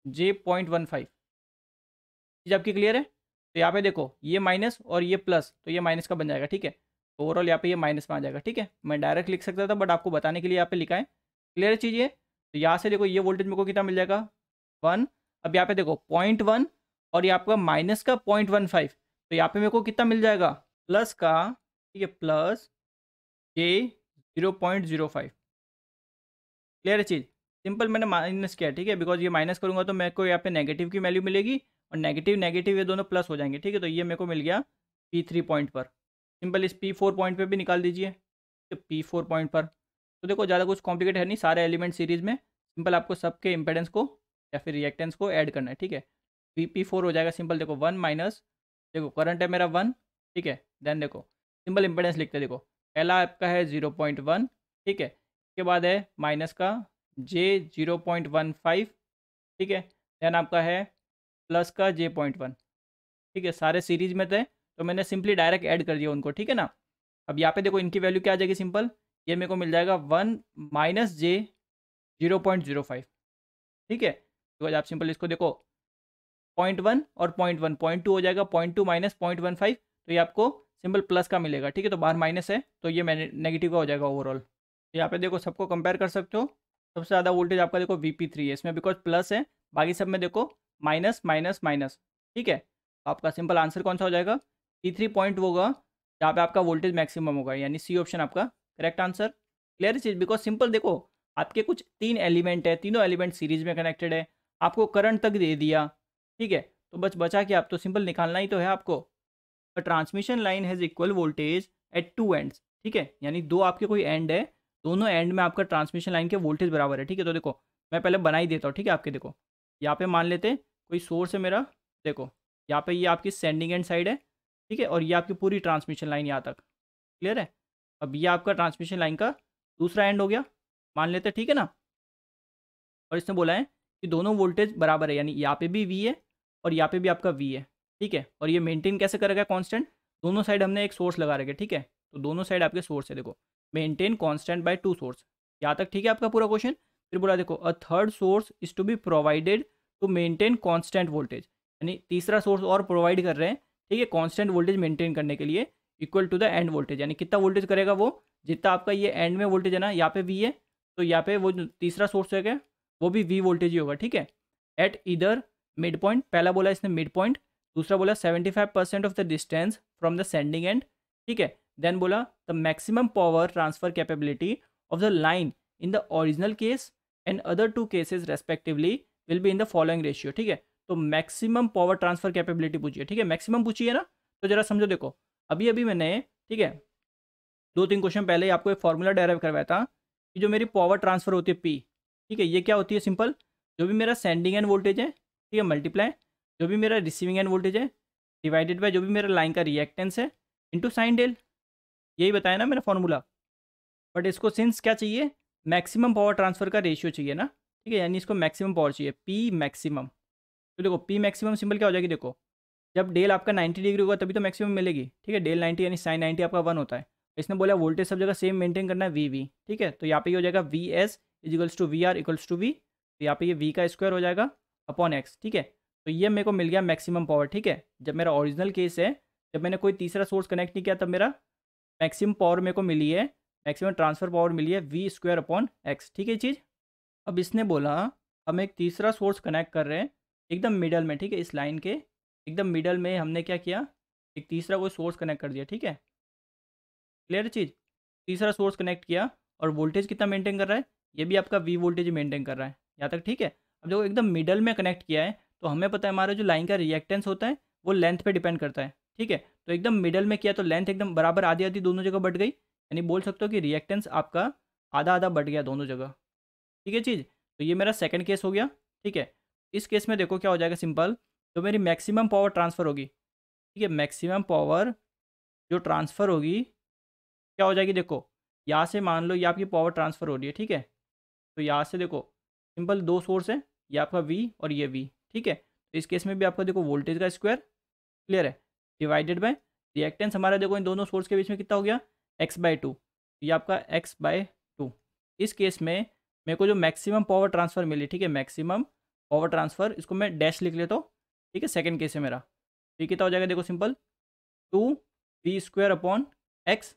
J.15, चीज़ आपकी क्लियर है? तो यहाँ पे देखो ये माइनस और ये प्लस, तो ये माइनस का बन जाएगा, ठीक है, ओवरऑल यहाँ पे ये माइनस में आ जाएगा, ठीक है, मैं डायरेक्ट लिख सकता था बट आपको बताने के लिए यहाँ पे लिखा है। क्लियर है चीज़ ये? तो यहाँ से देखो ये वोल्टेज मेरे को कितना मिल जाएगा, 1। अब यहाँ पे देखो 0.1 और ये आपका माइनस का 0.15, तो यहाँ पे मेरे को कितना मिल जाएगा, प्लस का, ठीक है, प्लस J.05। क्लियर है चीज़? सिंपल मैंने माइनस किया, ठीक है, बिकॉज ये माइनस करूंगा तो मेरे को यहाँ पे नेगेटिव की वैल्यू मिलेगी, और नेगेटिव नेगेटिव ये दोनों प्लस हो जाएंगे, ठीक है, तो ये मेरे को मिल गया P3 पॉइंट पर। सिंपल इस P4 पॉइंट पे भी निकाल दीजिए, तो P4 पॉइंट पर, तो देखो ज़्यादा कुछ कॉम्प्लिकेट है नहीं, सारे एलिमेंट सीरीज़ में, सिंपल आपको सबके इंपेडेंस को या फिर रिएक्टेंस को ऐड करना है, ठीक है। P4 हो जाएगा सिंपल, देखो 1 माइनस, देखो करंट है मेरा 1, ठीक है, देन देखो सिंपल इंपेडेंस लिखते हैं, देखो पहला आपका है 0.1, ठीक है, इसके बाद है माइनस का J.15, ठीक है, देन आपका है प्लस का J.1, ठीक है, सारे सीरीज में थे तो मैंने सिंपली डायरेक्ट ऐड कर दिया उनको, ठीक है ना। अब यहाँ पे देखो इनकी वैल्यू क्या आ जाएगी, सिंपल ये मेरे को मिल जाएगा 1 माइनस J.05, ठीक है, तो आप सिंपल इसको देखो 0.1 और 0.1 0.2 हो जाएगा, 0.2 माइनस 0.15, तो ये आपको सिंपल प्लस का मिलेगा, ठीक है, तो बाहर माइनस है तो ये नेगेटिव का हो जाएगा ओवरऑल। यहाँ पे देखो सबको कंपेयर कर सकते हो, सबसे ज़्यादा वोल्टेज आपका देखो VP3 है, इसमें बिकॉज प्लस है, बाकी सब में देखो माइनस माइनस माइनस, ठीक है, तो आपका सिंपल आंसर कौन सा हो जाएगा, P3 पॉइंट होगा जहाँ पे आपका वोल्टेज मैक्सिमम होगा, यानी सी ऑप्शन आपका correct answer. Clear cheese? Because simple देखो आपके कुछ 3 एलिमेंट है, तीनों एलिमेंट सीरीज में कनेक्टेड है, आपको करंट तक दे दिया, ठीक है, तो बचा क्या, आप तो सिंपल निकालना ही तो है आपको। अ transmission line has equal voltage at 2 ends, ठीक है, यानी दो आपके कोई एंड है, दोनों एंड में आपका ट्रांसमिशन लाइन के वोल्टेज बराबर है, ठीक है, तो देखो मैं पहले बना ही देता हूँ, ठीक है, आपके देखो यहाँ पे मान लेते कोई सोर्स है मेरा, देखो यहाँ पे ये आपकी सेंडिंग एंड साइड है, ठीक है, और ये आपकी पूरी ट्रांसमिशन लाइन यहाँ तक। क्लियर है? अब ये आपका ट्रांसमिशन लाइन का दूसरा एंड हो गया, मान लेते, ठीक है ना, और इसने बोला है कि दोनों वोल्टेज बराबर है, यानी यहाँ पे भी V है और यहाँ पे भी आपका V है, ठीक है, और ये मेंटेन कैसे करेगा कांस्टेंट, दोनों साइड हमने एक सोर्स लगा रखे, ठीक है, तो दोनों साइड आपके सोर्स है, देखो मेंटेन कांस्टेंट बाय 2 सोर्स, यहाँ तक ठीक है आपका पूरा क्वेश्चन। फिर बोला देखो a third source is to be provided to maintain constant voltage, यानी तीसरा सोर्स और प्रोवाइड कर रहे हैं, ठीक है, कांस्टेंट वोल्टेज मेंटेन करने के लिए, equal to the end voltage, यानी कितना वोल्टेज करेगा वो, जितना आपका ये एंड में वोल्टेज है ना, यहाँ पे V है, तो यहाँ पे वो जो तीसरा सोर्स है वो भी V वोल्टेज ही होगा, ठीक है, एट इधर मिड पॉइंट, पहला बोला इसने मिड पॉइंट, दूसरा बोला 75% of the distance from the sending end, ठीक है, देन बोला the maximum power transfer capability of the line in the original case and other 2 cases respectively will be in the following ratio, ठीक है, तो मैक्सिमम पावर ट्रांसफर कैपेबिलिटी पूछिए, ठीक है, मैक्सिमम पूछी है ना, तो जरा समझो, देखो अभी अभी मैंने, ठीक है, 2-3 क्वेश्चन पहले ही आपको एक फॉर्मूला डेराइव करवाया था कि जो मेरी पावर ट्रांसफर होती है P, ठीक है, ये क्या होती है, सिंपल जो भी मेरा सेंडिंग एंड वोल्टेज है, ठीक है, मल्टीप्लाई जो भी मेरा रिसीविंग एंड वोल्टेज है डिवाइडेड बाय जो भी मेरा लाइन का रिएक्टेंस है इनटू साइन डेल, यही बताया ना मेरा फॉर्मूला। बट इसको सिंस क्या चाहिए, मैक्सिमम पावर ट्रांसफर का रेशियो चाहिए ना, ठीक है, यानी इसको मैक्सिमम पावर चाहिए P मैक्सिमम, तो देखो P मैक्सिमम सिंपल क्या हो जाएगी, देखो जब डेल आपका 90 डिग्री होगा तभी तो मैक्सिमम मिलेगी, ठीक है, डेल 90 यानी साइन 90 आपका 1 होता है, इसने बोला वोल्टेज सब जगह सेम मेंटेन करना है V, ठीक है, तो यहाँ पे ये हो जाएगा VS equals to VR equals to V, तो यहाँ पे ये V का स्क्वायर हो जाएगा अपॉन X, ठीक है, तो ये मेरे को मिल गया मैक्सिमम पावर, ठीक है, जब मेरा ओरिजिनल केस है, जब मैंने कोई तीसरा सोर्स कनेक्ट नहीं किया तब मेरा मैक्सिमम पावर मेरे को मिली है, मैक्सिमम ट्रांसफर पावर मिली है V स्क्वायर अपॉन X, ठीक है चीज़। अब इसने बोला हम एक तीसरा सोर्स कनेक्ट कर रहे हैं एकदम मिडल में, ठीक है, इस लाइन के एकदम मिडल में हमने क्या किया, एक तीसरा कोई सोर्स कनेक्ट कर दिया, ठीक है, क्लियर चीज़, तीसरा सोर्स कनेक्ट किया और वोल्टेज कितना मेंटेन कर रहा है, ये भी आपका V वोल्टेज मेंटेन कर रहा है, यहाँ तक ठीक है। अब देखो एकदम मिडल में कनेक्ट किया है तो हमें पता है हमारा जो लाइन का रिएक्टेंस होता है वो लेंथ पे डिपेंड करता है, ठीक है। तो एकदम मिडल में किया तो लेंथ एकदम बराबर आधी आधी दोनों जगह बढ़ गई, यानी बोल सकते हो कि रिएक्टेंस आपका आधा आधा बढ़ गया दोनों जगह, ठीक है चीज़। तो ये मेरा सेकंड केस हो गया, ठीक है। इस केस में देखो क्या हो जाएगा सिंपल, तो मेरी मैक्सिमम पावर ट्रांसफ़र होगी, ठीक है। मैक्सिमम पावर जो ट्रांसफ़र होगी क्या हो जाएगी, देखो यहाँ से मान लो ये आपकी पावर ट्रांसफ़र हो रही है, ठीक है। तो यहाँ से देखो सिंपल दो सोर्स है, ये आपका V और ये V, ठीक है। तो इस केस में भी आपका देखो वोल्टेज का स्क्वायर, क्लियर है, डिवाइडेड बाय रिएक्टेंस हमारा देखो इन दोनों सोर्स के बीच में कितना हो गया, x/2, ये आपका x/2। इस केस में मेरे को जो मैक्सिमम पावर ट्रांसफ़र मिली, ठीक है, मैक्सिमम पावर ट्रांसफ़र, इसको मैं डैश लिख लेता हूँ, ठीक है। सेकंड केस है मेरा, तो ये कितना हो जाएगा देखो सिंपल 2v² x,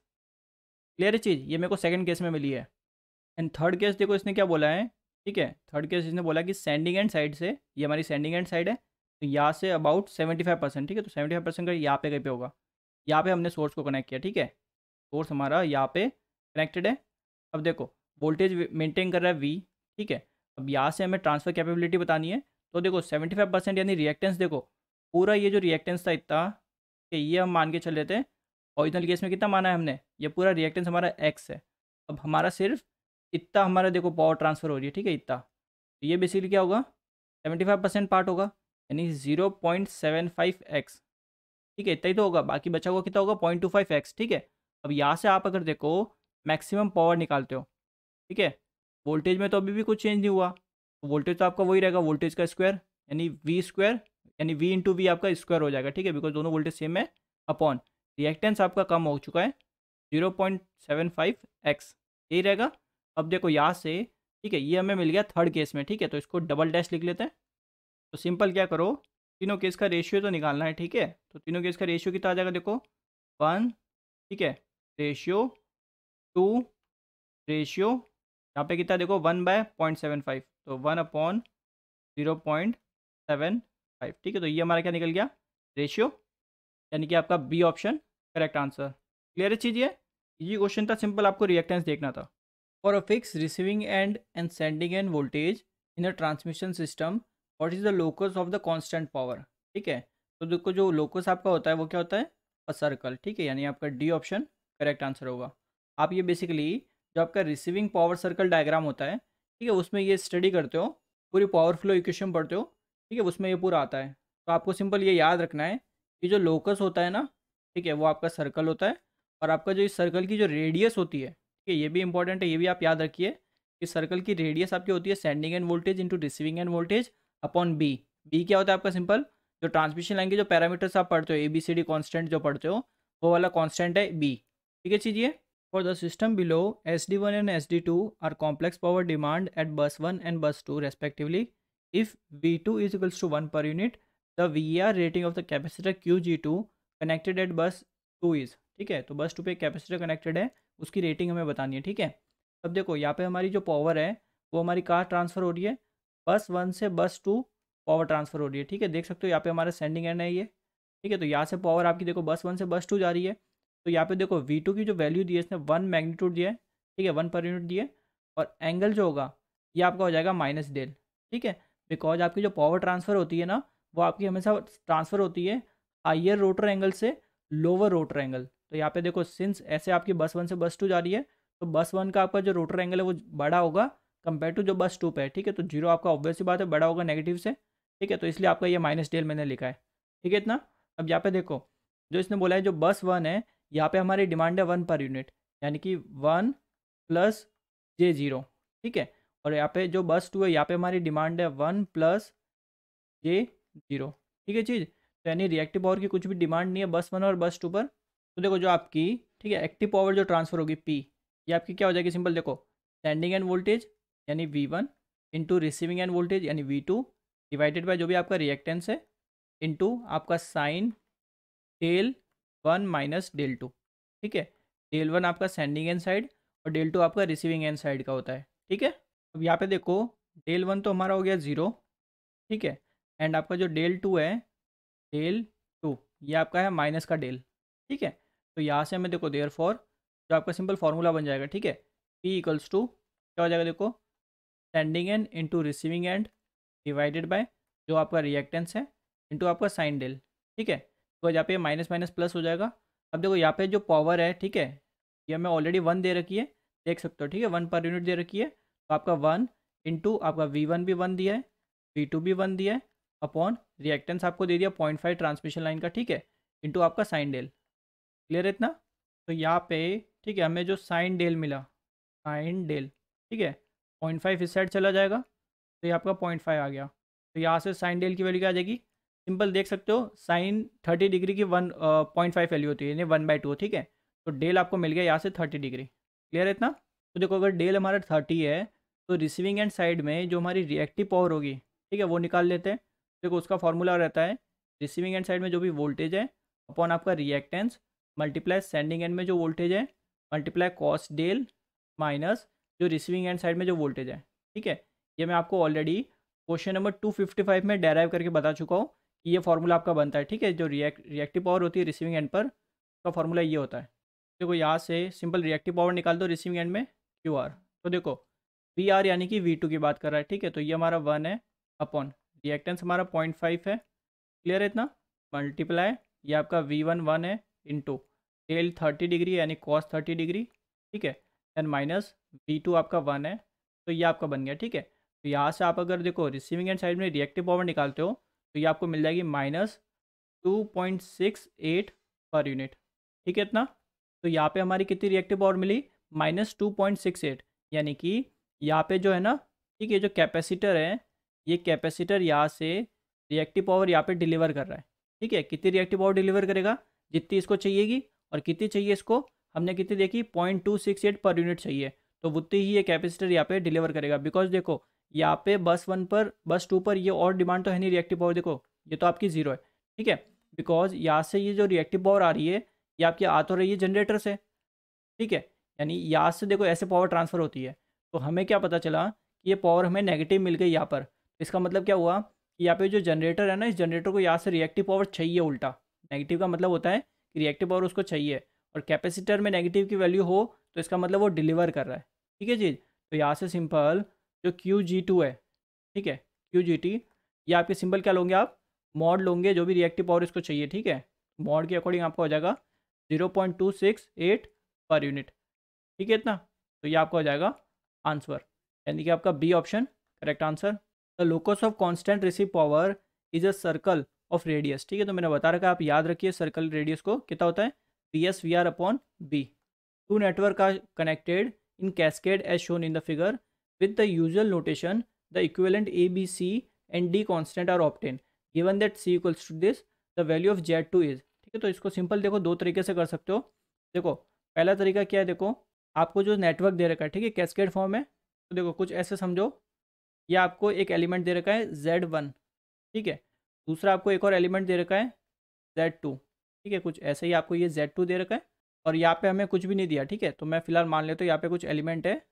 क्लियर है चीज़। ये मेरे को सेकंड केस में मिली है। एंड थर्ड केस देखो इसने क्या बोला है, ठीक है। थर्ड केस इसने बोला कि सेंडिंग एंड साइड से, ये हमारी सेंडिंग एंड साइड है, तो यहाँ से अबाउट 75%, ठीक है। तो 75% का यहाँ पे कहीं पे होगा, यहाँ पे हमने सोर्स को कनेक्ट किया, ठीक है। सोर्स हमारा यहाँ पे कनेक्टेड है। अब देखो वोल्टेज मेंटेन कर रहा है V, ठीक है। अब यहाँ से हमें ट्रांसफ़र कैपेबिलिटी बतानी है, तो देखो 75% यानी रिएक्टेंस, देखो पूरा ये जो रिएक्टेंस था इतना, कि ये हम मान के चल रहे थे, ओरिजिनल केस में कितना माना है हमने, ये पूरा रिएक्टेंस हमारा x है। अब हमारा सिर्फ इतना हमारा देखो पावर ट्रांसफ़र हो रही है, ठीक है, इतना। तो ये बेसिकली क्या होगा, 75% पार्ट होगा, यानी 0.75x, ठीक है, इतना ही तो होगा। बाकी बचा हुआ कितना होगा, 0.25x, ठीक है। अब यहाँ से आप अगर देखो मैक्सिमम पावर निकालते हो, ठीक है, वोल्टेज में तो अभी भी कुछ चेंज नहीं हुआ, तो वोल्टेज तो आपका वही रहेगा, वोल्टेज का स्क्वायर यानी V², यानी V × V आपका स्क्वायर हो जाएगा, ठीक है, बिकॉज दोनों वोल्टेज सेम है, अपॉन रिएक्टेंस आपका कम हो चुका है 0.75x, यही रहेगा। अब देखो यहाँ से, ठीक है, ये हमें मिल गया थर्ड केस में, ठीक है, तो इसको डबल डैश लिख लेते हैं। तो सिंपल क्या करो, तीनों केस का रेशियो तो निकालना है, ठीक है। तो तीनों केस का रेशियो कितना आ जाएगा, देखो 1, ठीक है, रेशियो 2, रेशियो यहाँ पे कितना देखो 1/0.75, तो 1/0.75, ठीक है। तो ये हमारा क्या निकल गया, रेशियो, यानी कि आपका B option correct answer. Clear है चीज़, ये क्वेश्चन था सिंपल, आपको रिएक्टेंस देखना था। For a fix receiving end sending end voltage in a transmission system, what is the locus of the constant power, ठीक है। तो देखो जो लोकस आपका होता है वो क्या होता है, अ सर्कल, ठीक है, यानी आपका डी ऑप्शन करेक्ट आंसर होगा। आप ये बेसिकली जो आपका रिसीविंग पावर सर्कल डायग्राम होता है, ठीक है, उसमें ये स्टडी करते हो, पूरी पावर फ्लो इक्वेशन पढ़ते हो, ठीक है, उसमें ये पूरा आता है। तो आपको सिंपल ये याद रखना है कि जो लोकस होता है ना, ठीक है, वो आपका सर्कल होता है, और आपका जो इस सर्कल की जो रेडियस होती है, ठीक है, ये भी इंपॉर्टेंट है, ये भी आप याद रखिए कि सर्कल की रेडियस आपकी होती है sending end voltage into receiving end voltage upon B. B क्या होता है आपका सिंपल, जो ट्रांसमिशन लाइन के जो पैरामीटर्स आप पढ़ते हो, ABCD कॉन्स्टेंट जो पढ़ते हो, वो वाला कॉन्स्टेंट है बी, ठीक है चीजिए। For the system below SD1 and SD2 are complex power demand at bus 1 and bus 2 respectively, if V2 is equals to 1 per unit, the VAR rating of the capacitor QG2 connected at bus 2 is, ठीक है। तो बस 2 पे कैपेसिटर कनेक्टेड है, उसकी रेटिंग हमें बतानी है, ठीक है। अब देखो यहाँ पे हमारी जो पावर है वो हमारी कहाँ ट्रांसफ़र हो रही है, बस 1 से बस 2 पावर ट्रांसफ़र हो रही है, ठीक है। देख सकते हो यहाँ पे हमारा सेंडिंग एंड है ये, ठीक है। तो यहाँ से पावर आपकी देखो बस 1 से बस 2 जा रही है, तो यहाँ पे देखो V2 की जो वैल्यू दी है इसने 1 मैग्नीट्यूड दिया है, ठीक है, 1 पर यूनिट दिया है, और एंगल जो होगा ये आपका हो जाएगा -δ, ठीक है। बिकॉज आपकी जो पावर ट्रांसफ़र होती है ना, वो आपकी हमेशा ट्रांसफ़र होती है हाइयर रोटर एंगल से लोअर रोटर एंगल। तो यहाँ पे देखो सिंस ऐसे आपकी बस 1 से बस 2 जा रही है, तो बस 1 का आपका जो रोटर एंगल है वो बड़ा होगा कंपेयर टू जो बस 2 पे है, ठीक है। तो जीरो आपका ऑब्वियस सी बात है बड़ा होगा नेगेटिव से, ठीक है। तो इसलिए आपका ये -δ मैंने लिखा है, ठीक है इतना। अब यहाँ पे देखो जो इसने बोला है जो बस 1 है, यहाँ पे हमारी डिमांड है 1 पर यूनिट, यानी कि 1 + J0, ठीक है। और यहाँ पे जो बस 2 है यहाँ पे हमारी डिमांड है 1 + J0, ठीक है चीज़। तो यानी रिएक्टिव पावर की कुछ भी डिमांड नहीं है बस 1 और बस 2 पर। तो देखो जो आपकी, ठीक है, एक्टिव पावर जो ट्रांसफ़र होगी P, ये आपकी क्या हो जाएगी सिंपल, देखो सेंडिंग एंड वोल्टेज यानी V1 into receiving end voltage यानी V2 डिवाइडेड बाय जो भी आपका रिएक्टेंस है इंटू आपका साइन δ1 - δ2, ठीक है। δ1 आपका सेंडिंग एंड साइड और δ2 आपका रिसीविंग एंड साइड का होता है, ठीक है। अब यहाँ पे देखो δ1 तो हमारा हो गया 0, ठीक है, एंड आपका जो δ2 है, δ2 ये आपका है माइनस का डेल, ठीक है। तो यहाँ से हमें देखो देयरफॉर जो आपका सिंपल फार्मूला बन जाएगा, ठीक है, P = क्या हो जाएगा देखो sending end into receiving and divided by जो आपका रिएक्टेंस है इंटू आपका साइन डेल, ठीक है। तो यहाँ पे माइनस माइनस प्लस हो जाएगा। अब देखो यहाँ पे जो पावर है, ठीक है, ये हमें ऑलरेडी 1 दे रखी है, देख सकते हो, ठीक है, 1 पर यूनिट दे रखी है। तो आपका 1 इंटू आपका V1 भी 1 दिया है, V2 भी 1 दिया है, अपॉन रिएक्टेंस आपको दे दिया 0.5 ट्रांसमिशन लाइन का, ठीक है, इंटू आपका साइन डेल। क्लियर है इतना? तो यहाँ पे, ठीक है, हमें जो साइन डेल मिला, साइन डेल, ठीक है, 0.5 इस साइड चला जाएगा, तो ये आपका 0.5 आ गया। तो यहाँ से साइन डेल की वैल्यू क्या आ जाएगी? सिंपल देख सकते हो, साइन 30 डिग्री की 1.5 वैल्यू होती है, यानी 1/2, ठीक है। तो डेल आपको मिल गया यहाँ से 30 डिग्री। क्लियर है इतना? तो देखो, अगर डेल हमारा 30 है तो रिसीविंग एंड साइड में जो हमारी रिएक्टिव पावर होगी, ठीक है, वो निकाल लेते हैं। देखो उसका फॉर्मूला रहता है, रिसीविंग एंड साइड में जो भी वोल्टेज है अपॉन आपका रिएक्टेंस मल्टीप्लाई सेंडिंग एंड में जो वोल्टेज है मल्टीप्लाई कॉस डेल माइनस जो रिसीविंग एंड साइड में जो वोल्टेज है, ठीक है। ये मैं आपको ऑलरेडी क्वेश्चन नंबर 255 में डेराइव करके बता चुका हूँ कि ये फार्मूला आपका बनता है, ठीक है। जो रिएक्टिव पावर होती है रिसीविंग एंड पर, उसका फार्मूला ये होता है। देखो यहाँ से सिंपल रिएक्टिव पावर निकाल दो रिसीविंग एंड में QR। तो देखो VR यानी कि V2 की बात कर रहा है, ठीक है। तो ये हमारा 1 है, अपॉन रिएक्टेंस हमारा 0.5 है। क्लियर है इतना? मल्टीप्लाई ये आपका V1 1 है, इंटू टेल 30 डिग्री यानी कॉस 30 डिग्री, ठीक है, एंड माइनस V2 आपका 1 है। तो ये आपका बन गया, ठीक है। तो यहाँ से आप अगर देखो रिसीविंग एंड साइड में रिएक्टिव पावर निकालते हो तो ये आपको मिल जाएगी -2.68 पर यूनिट, ठीक है इतना। तो यहाँ पे हमारी कितनी रिएक्टिव पावर मिली? -2.68, यानी कि यहाँ पे जो है ना, ठीक है, जो कैपेसिटर है, ये कैपेसिटर यहाँ से रिएक्टिव पावर यहाँ पे डिलीवर कर रहा है, ठीक है। कितनी रिएक्टिव पावर डिलीवर करेगा? जितनी इसको चाहिएगी। और कितनी चाहिए इसको? हमने कितनी देखी? 0.268 पर यूनिट चाहिए, तो उतनी ही ये कैपेसिटर यहाँ पे डिलीवर करेगा। बिकॉज देखो यहाँ पे बस 1 पर, बस 2 पर ये और डिमांड तो है नहीं रिएक्टिव पावर, देखो ये तो आपकी 0 है, ठीक है। बिकॉज यहाँ से ये जो रिएक्टिव पावर आ रही है ये आपकी आ तो रही है जनरेटर से, ठीक है। यानी यहाँ से देखो ऐसे पावर ट्रांसफ़र होती है। तो हमें क्या पता चला कि ये पावर हमें नेगेटिव मिल गई यहाँ पर। इसका मतलब क्या हुआ कि यहाँ पे जो जनरेटर है ना, इस जनरेटर को यहाँ से रिएक्टिव पावर चाहिए उल्टा। नेगेटिव का मतलब होता है कि रिएक्टिव पावर उसको चाहिए, और कैपेसिटर में नेगेटिव की वैल्यू हो तो इसका मतलब वो डिलीवर कर रहा है, ठीक है जी। तो यहाँ से सिंपल जो QG2 है, ठीक है, QGT, ये आपके सिंपल क्या लोगे आप? मॉड लोगे जो भी रिएक्टिव पावर इसको चाहिए, ठीक है। मॉड के अकॉर्डिंग आपको हो जाएगा 0.268 पर यूनिट, ठीक है इतना। तो ये आपका हो जाएगा आंसर, यानी कि आपका B option correct answer. The locus of constant receive power is a circle of radius, ठीक है। तो मैंने बता रखा, आप याद रखिए सर्कल रेडियस को कितना होता है, PS/VR upon B। Two network are connected in cascade as shown in the figure with the usual notation the equivalent A, B, C and D constant are obtained given that C equals to this the value of Z2 is, ठीक है। तो इसको सिंपल देखो दो तरीके से कर सकते हो। देखो पहला तरीका क्या है, देखो आपको जो नेटवर्क दे रखा है, ठीक है, कैस्केड फॉर्म में, तो देखो कुछ ऐसे समझो, ये आपको एक एलिमेंट दे रखा है Z1, ठीक है, दूसरा आपको एक और एलिमेंट दे रखा है Z2, ठीक है, कुछ ऐसे ही आपको ये Z2 दे रखा है, और यहाँ पे हमें कुछ भी नहीं दिया, ठीक है। तो मैं फिलहाल मान लेता हूँ यहाँ पे कुछ एलिमेंट है,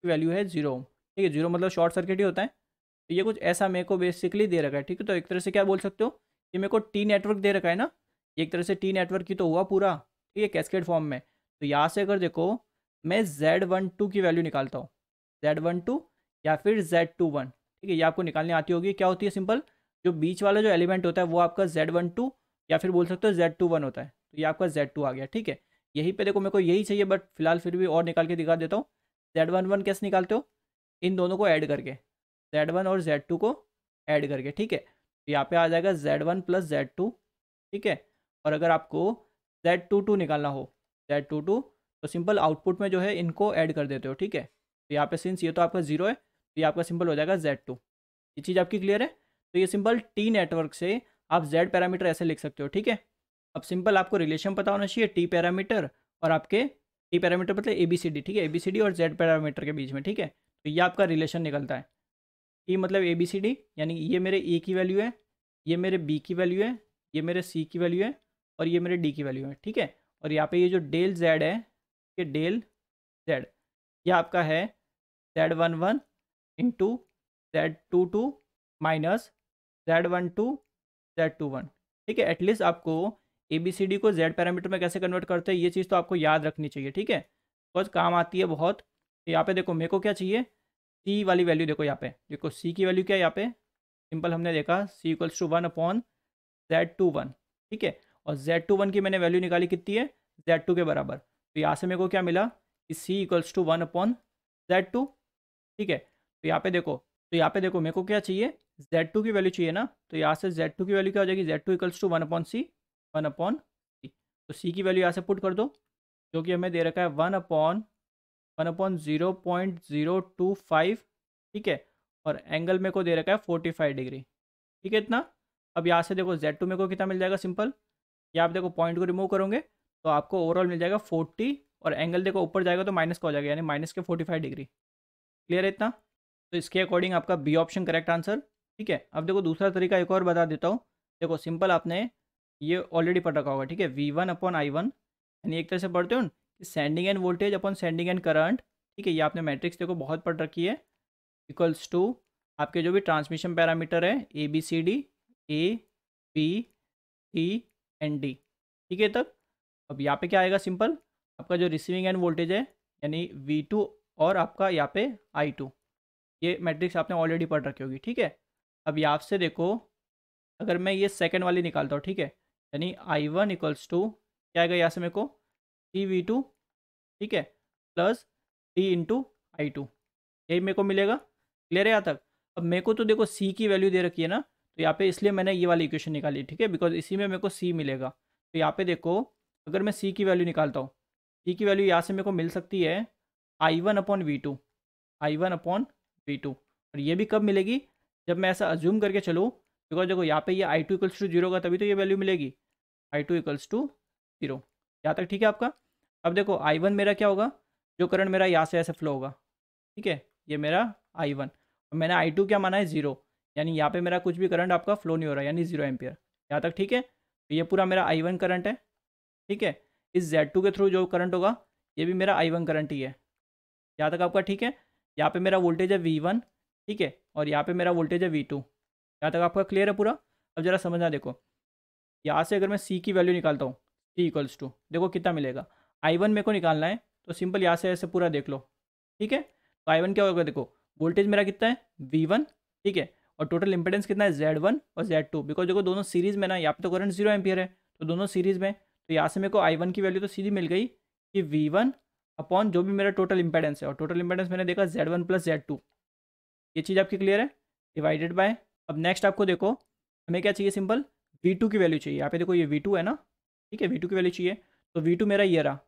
वैल्यू है 0, ठीक है, 0 मतलब शॉर्ट सर्किट ही होता है। तो ये कुछ ऐसा मेरे को बेसिकली दे रखा है, ठीक है। तो एक तरह से क्या बोल सकते हो, ये मेरे को T नेटवर्क दे रखा है ना, एक तरह से T नेटवर्क की तो हुआ पूरा, ठीक है, कैस्केड फॉर्म में। तो यहाँ से अगर देखो मैं Z12 की वैल्यू निकालता हूँ, Z12 या फिर Z21, ठीक है, ये आपको निकालनी आती होगी। क्या होती है सिंपल, जो बीच वाला जो एलिमेंट होता है वो आपका Z12 या फिर बोल सकते हो Z21 होता है। तो ये आपका Z2 आ गया, ठीक है। यहीं पे देखो मेरे को यही चाहिए, बट फिलहाल फिर भी और निकाल के दिखा देता हूँ। Z11 कैसे निकालते हो, इन दोनों को ऐड करके, Z1 और Z2 को ऐड करके, ठीक है। तो यहाँ पे आ जाएगा Z1 + Z2, ठीक है। और अगर आपको Z22 निकालना हो, Z22, तो सिंपल आउटपुट में जो है इनको ऐड कर देते हो, ठीक है। तो यहाँ पे सिंस ये तो आपका 0 है, तो ये आपका सिंपल हो जाएगा Z2। ये चीज़ आपकी क्लियर है? तो ये सिंपल T नेटवर्क से आप Z पैरामीटर ऐसे लिख सकते हो, ठीक है। अब सिंपल आपको रिलेशन पता होना चाहिए T पैरामीटर और आपके T पैरामीटर मतलब ABCD, ठीक है, ABCD और Z पैरामीटर के बीच में, ठीक है। तो ये आपका रिलेशन निकलता है, T मतलब ABCD, यानी ये मेरे A की वैल्यू है, ये मेरे B की वैल्यू है, ये मेरे C की वैल्यू है, और ये मेरे D की वैल्यू है, ठीक है। और यहाँ पे ये जो डेल Z है, ये डेल Z, ये आपका है Z11 into Z22 minus Z12 Z21, ठीक है। एटलीस्ट आपको ABCD को Z पैरामीटर में कैसे कन्वर्ट करते हैं ये चीज़ तो आपको याद रखनी चाहिए, ठीक है, बिकॉज काम आती है बहुत। तो यहाँ पे देखो मेरे को क्या चाहिए, C वाली वैल्यू, देखो यहाँ पे देखो C की वैल्यू क्या है, यहाँ पे सिंपल हमने देखा सी इक्वल्स टू 1/Z21, ठीक है। और Z21 की मैंने वैल्यू निकाली कितनी है, Z2 के बराबर। तो यहाँ से मेरे को क्या मिला कि सी इक्वल्स टू 1/Z2, ठीक है। तो यहाँ पे देखो मेरे को क्या चाहिए, Z2 की वैल्यू चाहिए ना। तो यहाँ से Z2 की वैल्यू क्या हो जाएगी, Z2 equals to 1/C, 1/C। तो C की वैल्यू यहाँ से पुट कर दो, जो कि हमें दे रखा है 1/0.025, ठीक है। और एंगल मेरे को दे रखा है 45 डिग्री, ठीक है इतना। अब यहाँ से देखो Z2 मेरे को कितना मिल जाएगा, सिंपल या आप देखो पॉइंट को रिमूव करोगे तो आपको ओवरऑल मिल जाएगा 40, और एंगल देखो ऊपर जाएगा तो माइनस का हो जाएगा, यानी माइनस के 45 डिग्री। क्लियर है इतना। तो इसके अकॉर्डिंग आपका बी ऑप्शन करेक्ट आंसर, ठीक है। अब देखो दूसरा तरीका एक और बता देता हूँ। देखो सिंपल आपने ये ऑलरेडी पढ़ रखा होगा, ठीक है। V1/I1, यानी एक तरह से पढ़ते हो कि sending end voltage upon sending end current, ठीक है। ये आपने मैट्रिक्स देखो बहुत पढ़ रखी है, इक्वल्स टू आपके जो भी ट्रांसमिशन पैरामीटर है ABCD, A B C and D, ठीक है तक। अब यहाँ पे क्या आएगा, सिंपल आपका जो रिसीविंग एंड वोल्टेज है यानी V2, और आपका यहाँ पे I2, ये मैट्रिक्स आपने ऑलरेडी पढ़ रखी होगी, ठीक है। अब यहाँ से देखो अगर मैं ये सेकंड वाली निकालता हूँ, ठीक है, यानी I1 इक्वल्स टू क्या आएगा यहाँ से मेरे को CV2, ठीक है, प्लस D/I2, यही मेरे को मिलेगा। क्लियर है यहाँ तक। अब मेरे को तो देखो C की वैल्यू दे रखी है ना, तो यहाँ पे इसलिए मैंने ये वाली इक्वेशन निकाली, ठीक है, बिकॉज इसी में मेरे को C मिलेगा। तो यहाँ पे देखो अगर मैं C की वैल्यू निकालता हूँ, C की वैल्यू यहाँ से मेरे को मिल सकती है I1/V2, I1/V2। और ये भी कब मिलेगी, जब मैं ऐसा अज्यूम करके चलूँ, बिकॉज देखो यहाँ पे ये I2 इक्वल्स टू 0 का तभी तो ये वैल्यू मिलेगी, I2 इक्वल्स टू 0। यहाँ तक ठीक है आपका। अब देखो I1 मेरा क्या होगा, जो करंट मेरा यहाँ से ऐसे फ्लो होगा, ठीक है, ये मेरा I1, और मैंने I2 क्या माना है 0, यानी यहाँ पे मेरा कुछ भी करंट आपका फ्लो नहीं हो रहा, यानी 0 एम्पियर। यहाँ तक ठीक है। तो ये पूरा मेरा I1 करंट है, ठीक है। इस Z2 के थ्रू जो करंट होगा ये भी मेरा I1 करंट ही है। यहाँ तक आपका ठीक है। यहाँ पे मेरा वोल्टेज है V1, ठीक है, और यहाँ पे मेरा वोल्टेज है V2। यहाँ तक आपका क्लियर है पूरा। अब जरा समझना, देखो यहाँ से अगर मैं C की वैल्यू निकालता हूँ, C इक्वल्स टू देखो कितना मिलेगा, I1 मेरे को निकालना है, तो सिंपल यहाँ से ऐसे पूरा देख लो, ठीक है। तो I1 क्या होगा, देखो वोल्टेज मेरा कितना है V1, ठीक है, और टोटल इंपेडेंस कितना है Z1 और Z2, बिकॉज देखो दोनों सीरीज़ में ना, यहाँ पे तो करंट 0 एम्पियर है, तो दोनों सीरीज़ में, तो यहाँ से मेरे को I1 की वैल्यू तो सीधी मिल गई कि V1 अपॉन जो भी मेरा टोटल इंपेडेंस है, और टोटल इंपेडेंस मैंने देखा Z1 प्लस Z2, ये चीज़ आपकी क्लियर है, डिवाइडेड बाय। अब नेक्स्ट आपको देखो हमें क्या चाहिए, सिंपल V2 की वैल्यू चाहिए। यहाँ पे देखो ये V2 है ना, ठीक है, V2 की वैल्यू चाहिए, तो V2 मेरा ये रहा,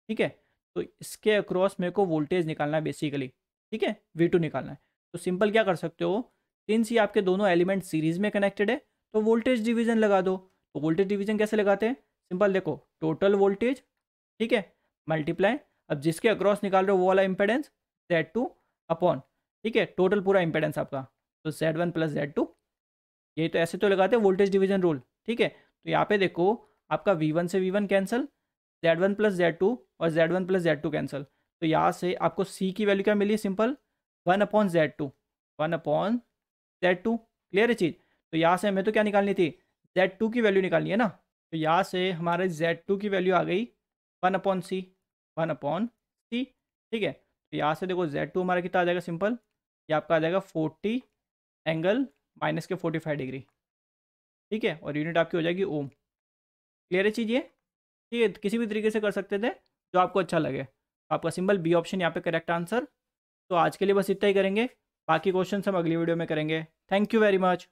ठीक है। तो इसके अक्रॉस मेरे को वोल्टेज निकालना है बेसिकली, ठीक है, V2 निकालना है। तो सिंपल क्या कर सकते हो, सिंस ये आपके दोनों एलिमेंट सीरीज में कनेक्टेड है, तो वोल्टेज डिवीजन लगा दो। तो वोल्टेज डिवीजन कैसे लगाते हैं, सिंपल देखो टोटल वोल्टेज, ठीक है, मल्टीप्लाई, अब जिसके अक्रॉस निकाल रहे हो वो वाला इंपेडेंस Z2 अपॉन, ठीक है, टोटल पूरा इंपेडेंस आपका, तो Z1 प्लस Z2। यही तो ऐसे तो लगाते हैं वोल्टेज डिवीजन रूल, ठीक है। तो यहाँ पे देखो आपका V1 से V1 cancel, Z1 plus Z2 और Z1 प्लस Z2 कैंसिल। तो यहाँ से आपको C की वैल्यू क्या मिली, सिंपल 1/Z2, 1/Z2। क्लियर है चीज़। तो यहाँ से हमें तो क्या निकालनी थी, Z2 की वैल्यू निकालनी है ना। तो यहाँ से हमारे Z2 की वैल्यू आ गई 1/C, 1/C, ठीक है। तो यहाँ से देखो Z2 हमारा कितना आ जाएगा, सिंपल ये आपका आ जाएगा 40 एंगल माइनस के 45 डिग्री, ठीक है, और यूनिट आपकी हो जाएगी ओम। क्लियर है चीज़ ये, ठीक है। किसी भी तरीके से कर सकते थे जो आपको अच्छा लगे। आपका सिंपल बी ऑप्शन यहाँ पे करेक्ट आंसर। तो आज के लिए बस इतना ही करेंगे, बाकी क्वेश्चन हम अगली वीडियो में करेंगे। Thank you very much.